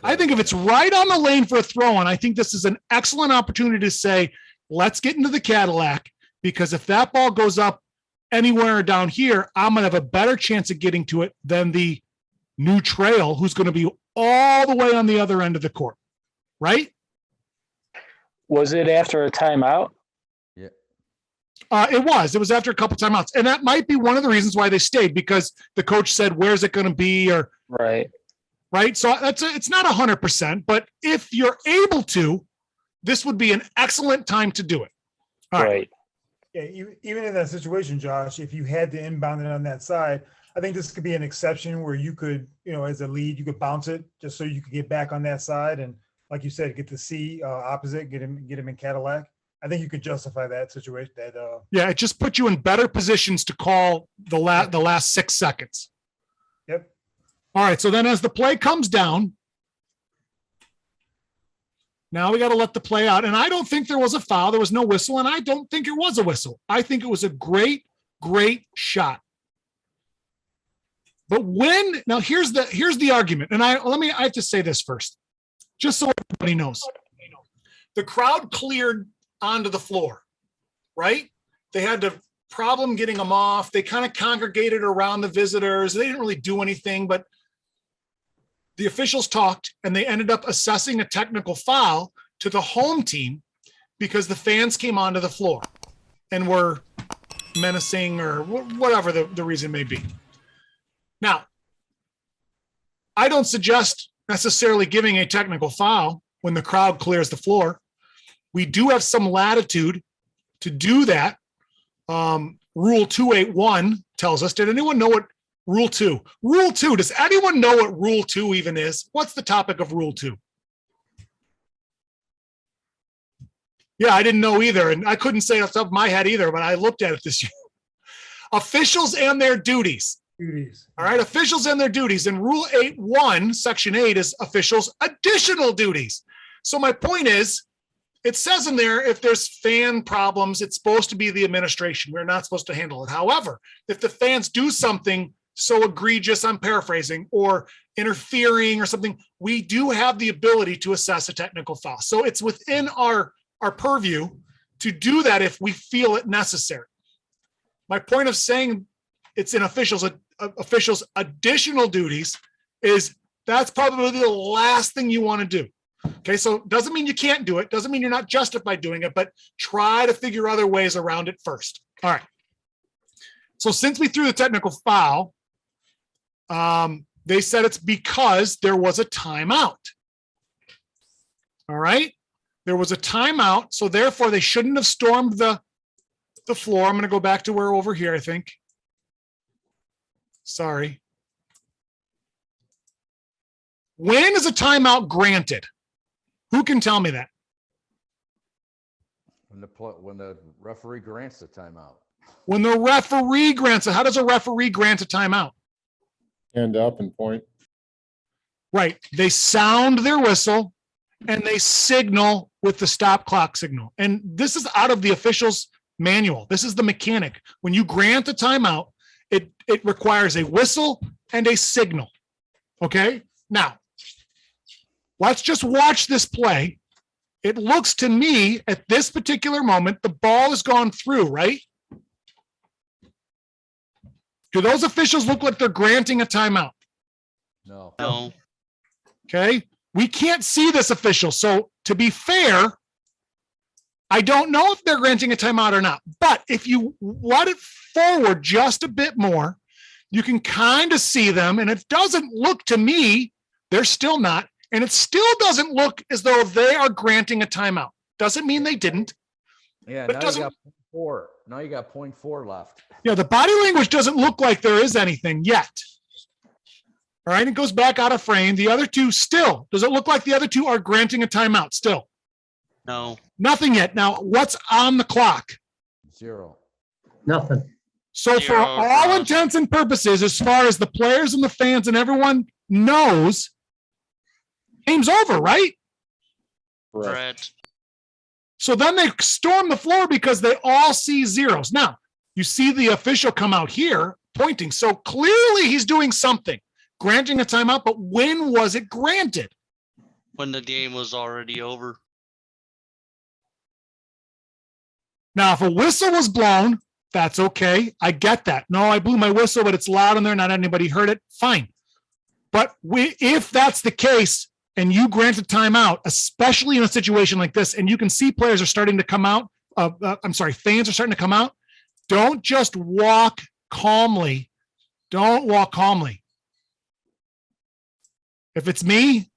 I think if it's right on the lane for a throw-in, I think this is an excellent opportunity to say, let's get into the Cadillac, because if that ball goes up anywhere down here, I'm going to have a better chance of getting to it than the new trail, who's going to be all the way on the other end of the court. Right? Was it after a timeout? Yeah. It was after a couple timeouts. And that might be one of the reasons why they stayed, because the coach said, where's it going to be? Or Right. So it's not 100%, but if you're able to, this would be an excellent time to do it. All right. Yeah, even in that situation, Josh, if you had to inbound it on that side, I think this could be an exception where you could, as a lead, you could bounce it just so you could get back on that side. And like you said, get to see opposite, get him in Cadillac. I think you could justify that situation. Yeah, it just puts you in better positions to call the last 6 seconds. Yep. All right, so then as the play comes down, now we got to let the play out. And I don't think there was a foul. There was no whistle, and I don't think it was a whistle. I think it was a great, great shot. But now here's the argument. And I have to say this first, just so everybody knows. The crowd cleared onto the floor, right? They had the problem getting them off. They kind of congregated around the visitors. They didn't really do anything, but the officials talked and they ended up assessing a technical foul to the home team because the fans came onto the floor and were menacing or whatever the reason may be. Now, I don't suggest necessarily giving a technical foul when the crowd clears the floor. We do have some latitude to do that. Rule 281 tells us. Did anyone know what Rule 2? Rule 2, does anyone know what Rule 2 even is? What's the topic of Rule 2? Yeah, I didn't know either. And I couldn't say it off the top of my head either, but I looked at it this year. Officials and their duties. All right, officials and their duties. And Rule 8.1, Section 8 is officials' additional duties. So my point is, it says in there, if there's fan problems, it's supposed to be the administration. We're not supposed to handle it. However, if the fans do something so egregious, I'm paraphrasing, or interfering or something, we do have the ability to assess a technical foul. So it's within our purview to do that if we feel it necessary. My point of saying it's in officials' additional duties is that's probably the last thing you want to do. Okay, so doesn't mean you can't do it. Doesn't mean you're not justified doing it, but try to figure other ways around it first. All right. So since we threw the technical foul, they said it's because there was a timeout. All right. There was a timeout, so therefore they shouldn't have stormed the floor. I'm going to go back to where over here, I think. Sorry. When is a timeout granted? Who can tell me that? When the referee grants the timeout. When the referee grants it, how does a referee grant a timeout? Hand up and point. Right. They sound their whistle and they signal with the stop clock signal. And this is out of the officials' manual. This is the mechanic. When you grant a timeout, it requires a whistle and a signal. Okay. Now, let's just watch this play. It looks to me at this particular moment, the ball has gone through, right? Do those officials look like they're granting a timeout? No. No. Okay. We can't see this official. So to be fair, I don't know if they're granting a timeout or not. But if you let it forward just a bit more, you can kind of see them. And it doesn't look to me, they're still not. And it still doesn't look as though they are granting a timeout. Doesn't mean they didn't. Yeah, But now you got 0.4. Now you got 0.4 left. Yeah, the body language doesn't look like there is anything yet. All right, it goes back out of frame. The other two still, does it look like the other two are granting a timeout still? No. Nothing yet. Now, what's on the clock? 0. Nothing. So for all intents and purposes, as far as the players and the fans and everyone knows, game's over, right? Correct. So then they storm the floor because they all see zeros. Now, you see the official come out here pointing. So clearly he's doing something, granting a timeout, but when was it granted? When the game was already over. Now, if a whistle was blown, that's okay. I get that. No, I blew my whistle, but it's loud in there. Not anybody heard it. Fine. But if that's the case and you grant a timeout, especially in a situation like this, and you can see players are starting to come out, fans are starting to come out, don't just walk calmly. Don't walk calmly. If it's me,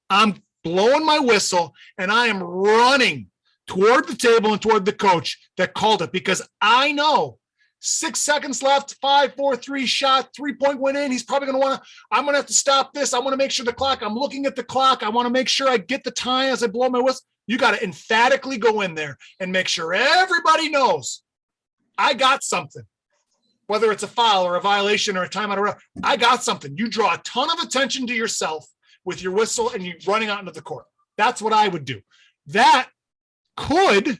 I'm blowing my whistle and I am running toward the table and toward the coach that called it, because I know 6 seconds left, 5, 4, 3 shot, 3-point went in. He's probably going to I'm going to have to stop this. I want to make sure I'm looking at the clock. I want to make sure I get the time as I blow my whistle. You got to emphatically go in there and make sure everybody knows I got something, whether it's a foul or a violation or a timeout or I got something. You draw a ton of attention to yourself with your whistle and you running out into the court. That's what I would do. That could,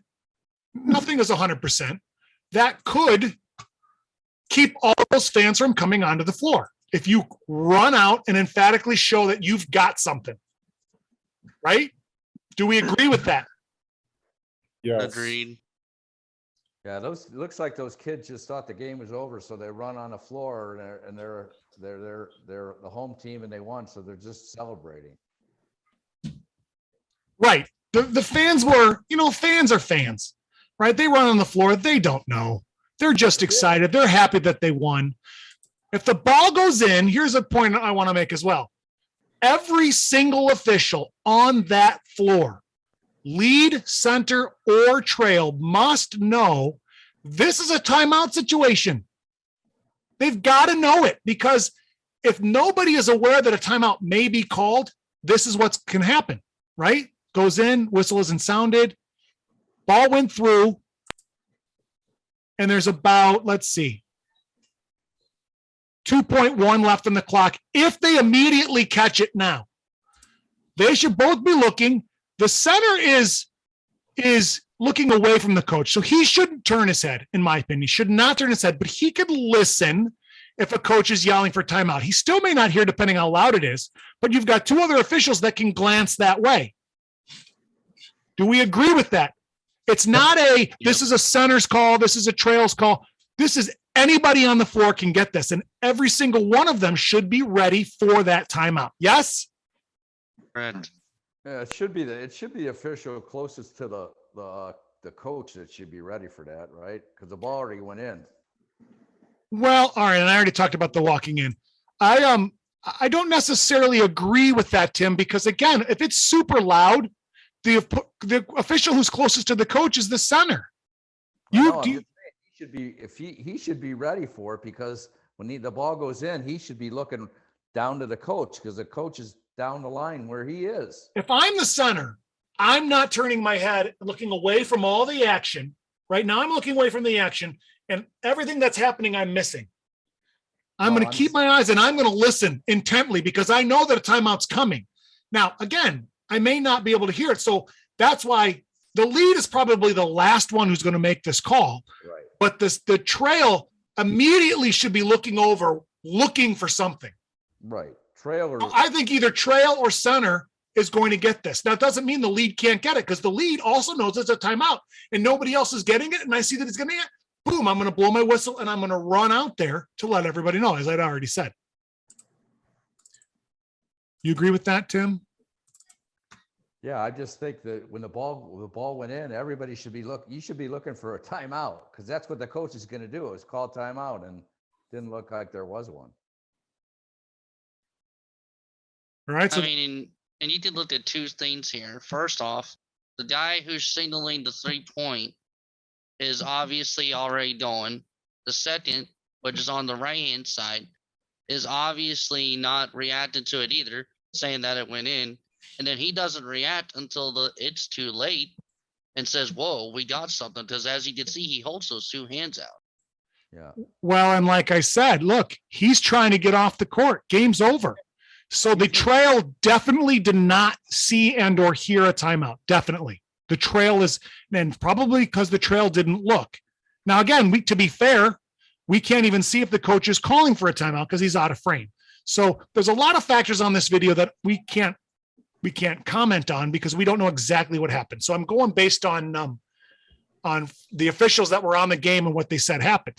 nothing is 100%. That could keep all those fans from coming onto the floor. If you run out and emphatically show that you've got something, right? Do we agree with that? Yes. Agreed. Yeah, looks like those kids just thought the game was over, so they run on the floor and they're they're the home team and they won, so they're just celebrating. Right. The fans were, fans are fans, right? They run on the floor. They don't know. They're just excited. They're happy that they won. If the ball goes in, here's a point I want to make as well. Every single official on that floor, lead, center, or trail, must know this is a timeout situation. They've got to know it, because if nobody is aware that a timeout may be called, this is what can happen, right? Goes in, whistle isn't sounded, ball went through, and there's about, let's see, 2.1 left on the clock. If they immediately catch it now, they should both be looking. The center is looking away from the coach, so he shouldn't turn his head, in my opinion. He should not turn his head, but he could listen if a coach is yelling for timeout. He still may not hear, depending how loud it is, but you've got two other officials that can glance that way. Do we agree with that? It's not this is a center's call, this is a trail's call. This is anybody on the floor can get this, and every single one of them should be ready for that timeout. Yes? Correct. Yeah, it should be the official closest to the coach that should be ready for that, right? Because the ball already went in. Well, all right, and I already talked about the walking in. I don't necessarily agree with that, Tim, because again, if it's super loud, the official who's closest to the coach is the center. He should be, if he should be ready for it, because when the ball goes in, he should be looking down to the coach, because the coach is down the line where he is. If I'm the center, I'm not turning my head, looking away from all the action. Right now, I'm looking away from the action, and everything that's happening, I'm missing. I'm going to keep my eyes, and I'm going to listen intently, because I know that a timeout's coming. Now, again, I may not be able to hear it. So that's why the lead is probably the last one who's going to make this call. Right. But the trail immediately should be looking over, looking for something. Right. Trail I think either trail or center is going to get this. Now, it doesn't mean the lead can't get it, because the lead also knows it's a timeout and nobody else is getting it. And I see that it's getting it. Boom, I'm going to blow my whistle and I'm going to run out there to let everybody know, as I'd already said. You agree with that, Tim? Yeah, I just think that when the ball went in, everybody should be you should be looking for a timeout, because that's what the coach is going to do, is call timeout, and didn't look like there was one. All right. So I mean, and you can look at two things here. First off, the guy who's signaling the 3-point is obviously already going. The second, which is on the right-hand side, is obviously not reacting to it either, saying that it went in. And then he doesn't react until it's too late and says, whoa, we got something. Because as you can see, he holds those two hands out. Yeah. Well, and like I said, look, he's trying to get off the court. Game's over. So the trail definitely did not see and or hear a timeout. Definitely. The trail is, and probably because the trail didn't look. Now, again, to be fair, we can't even see if the coach is calling for a timeout because he's out of frame. So there's a lot of factors on this video that we can't comment on because we don't know exactly what happened. So I'm going based on the officials that were on the game and what they said happened.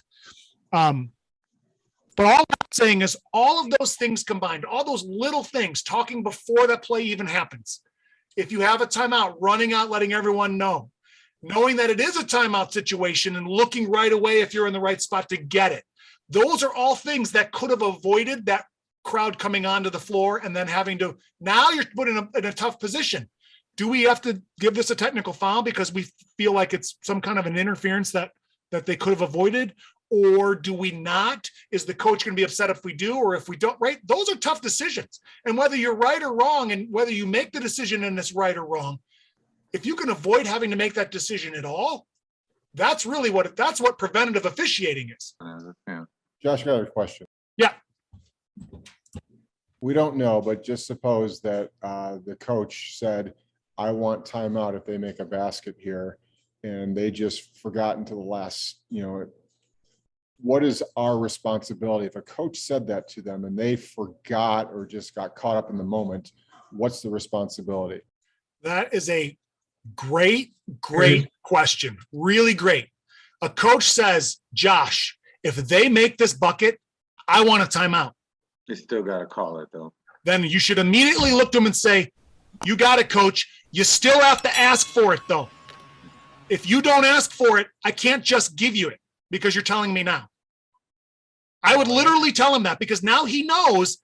But all I'm saying is all of those things combined, all those little things, talking before that play even happens. If you have a timeout, running out, letting everyone know, knowing that it is a timeout situation and looking right away if you're in the right spot to get it. Those are all things that could have avoided that crowd coming onto the floor and then having to, now you're put in a tough position. Do we have to give this a technical foul because we feel like it's some kind of an interference that they could have avoided? Or do we not? Is the coach going to be upset if we do or if we don't? Right? Those are tough decisions. And whether you're right or wrong, and whether you make the decision and it's right or wrong, if you can avoid having to make that decision at all, that's really that's what preventative officiating is. Yeah. Josh, I got a question. Yeah. We don't know, but just suppose that the coach said, I want timeout if they make a basket here, and they just forgot until the last, what is our responsibility? If a coach said that to them and they forgot or just got caught up in the moment, what's the responsibility? That is a great question. Really great. A coach says, Josh, if they make this bucket, I want a timeout. You still got to call it though. then you should immediately look to him and say, you got it, coach. You still have to ask for it though. If you don't ask for it, I can't just give you it because you're telling me now. I would literally tell him that because now he knows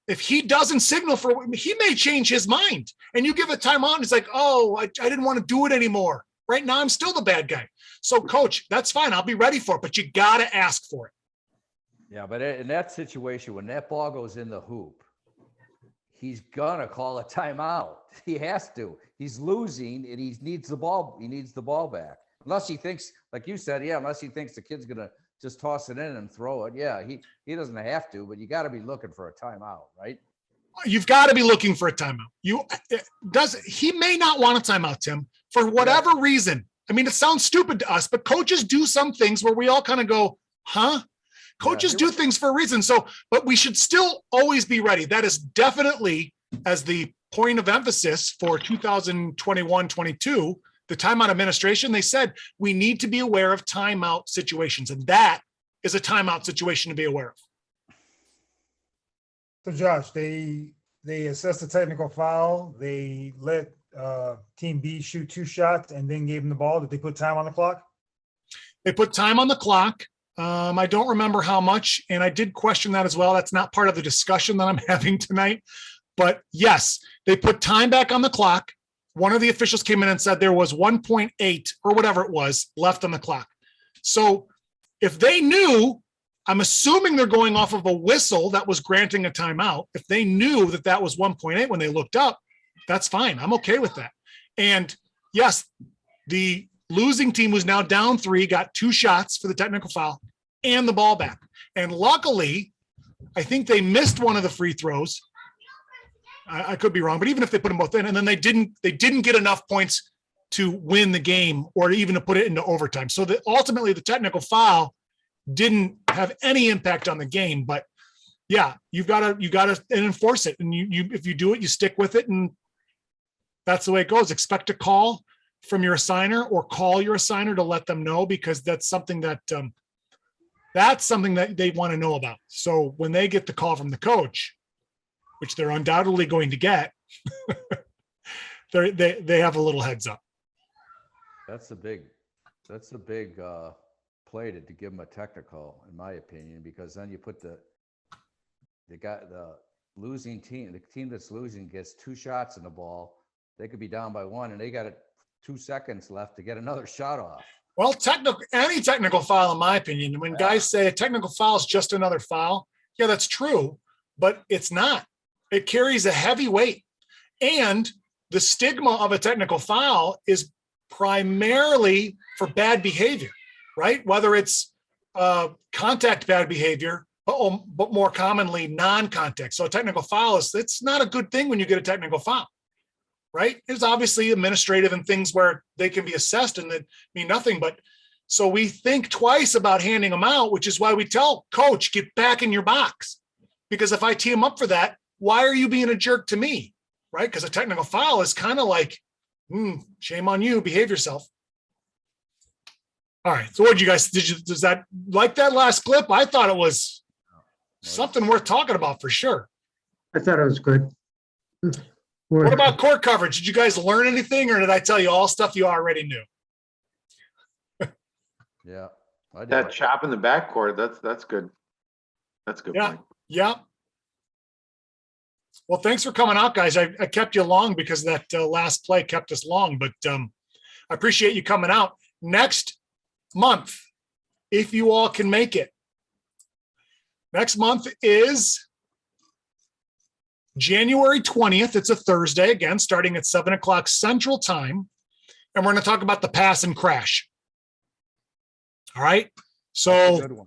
if he doesn't signal for, he may change his mind. And you give a timeout and it's like, oh, I didn't want to do it anymore. Right now, I'm still the bad guy. So coach, that's fine. I'll be ready for it, but you got to ask for it. Yeah, but in that situation, when that ball goes in the hoop, he's gonna call a timeout. He has to. He's losing, and he needs the ball. He needs the ball back, unless he thinks, like you said, yeah. Unless he thinks the kid's gonna just toss it in and throw it. Yeah, he doesn't have to, but you got to be looking for a timeout, right? You've got to be looking for a timeout. He may not want a timeout, Tim, for whatever reason. I mean, it sounds stupid to us, but coaches do some things where we all kind of go, huh? Coaches do things for a reason. So, but we should still always be ready. That is definitely, as the point of emphasis for 2021-22, the timeout administration, they said we need to be aware of timeout situations. And that is a timeout situation to be aware of. So Josh, they assessed the technical foul. They let Team B shoot 2 shots and then gave them the ball. Did they put time on the clock? They put time on the clock. I don't remember how much, and I did question that as well. That's not part of the discussion that I'm having tonight. But yes, they put time back on the clock. One of the officials came in and said there was 1.8 or whatever it was left on the clock. So if they knew, I'm assuming they're going off of a whistle that was granting a timeout. If they knew that that was 1.8 when they looked up, that's fine. I'm okay with that. And yes, the losing team was now down 3, got 2 shots for the technical foul and the ball back. And luckily, I think they missed one of the free throws. I could be wrong, but even if they put them both in, and then they didn't get enough points to win the game or even to put it into overtime. So that ultimately the technical foul didn't have any impact on the game. But yeah, you gotta enforce it. And you if you do it, you stick with it, and that's the way it goes. Expect a call from your assigner or call your assigner to let them know, because that's something that they want to know about. So when they get the call from the coach, which they're undoubtedly going to get, they have a little heads up. That's a big play to give them a technical, in my opinion, because then you put the losing team, the team that's losing gets 2 shots in the ball. They could be down by 1, and they got 2 seconds left to get another shot off. Well, any technical foul, in my opinion, when guys say a technical foul is just another foul, yeah, that's true, but it's not. It carries a heavy weight. And the stigma of a technical foul is primarily for bad behavior, right? Whether it's contact bad behavior, but more commonly non-contact. So a technical foul it's not a good thing when you get a technical foul, right? There's obviously administrative and things where they can be assessed and that mean nothing. But so we think twice about handing them out, which is why we tell coach, get back in your box. Because if I tee him up for that, why are you being a jerk to me, right? Because a technical foul is kind of like, shame on you, behave yourself. All right. So what did you guys, does that like that last clip? I thought it was something worth talking about for sure. I thought it was good. What about court coverage? Did you guys learn anything, or did I tell you all stuff you already knew? Yeah. That chop in the backcourt, that's good. That's a good point. Yeah. Well, thanks for coming out, guys. I kept you long because that last play kept us long, but I appreciate you coming out. Next month, if you all can make it. Next month is January 20th. It's a Thursday, again, starting at 7:00 Central Time. And we're going to talk about the pass and crash. All right. So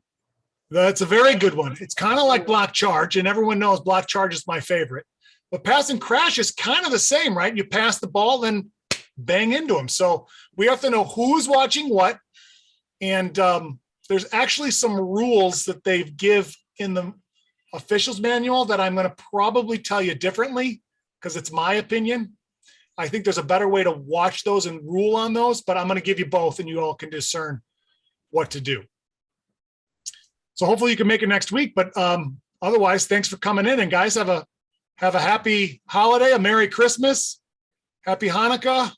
that's a very good one. It's kind of like block charge, and everyone knows block charge is my favorite. But pass and crash is kind of the same, right? You pass the ball, then bang into them. So we have to know who's watching what. And there's actually some rules that they give in the officials manual that I'm going to probably tell you differently because it's my opinion. I think there's a better way to watch those and rule on those, but I'm going to give you both and you all can discern what to do. So hopefully you can make it next week, but otherwise, thanks for coming in, and guys, have a happy holiday, a Merry Christmas, Happy Hanukkah.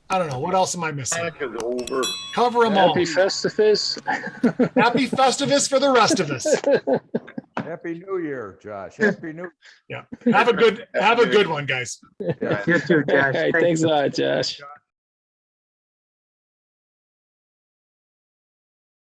I don't know, what else am I missing? Hanukkah's over. Cover them all. Happy Festivus. Happy Festivus for the rest of us. Happy New Year, Josh. Happy New. Yeah. Have a good one, guys. Yeah. You too, All Josh. right, Thank thanks a you. lot, Josh.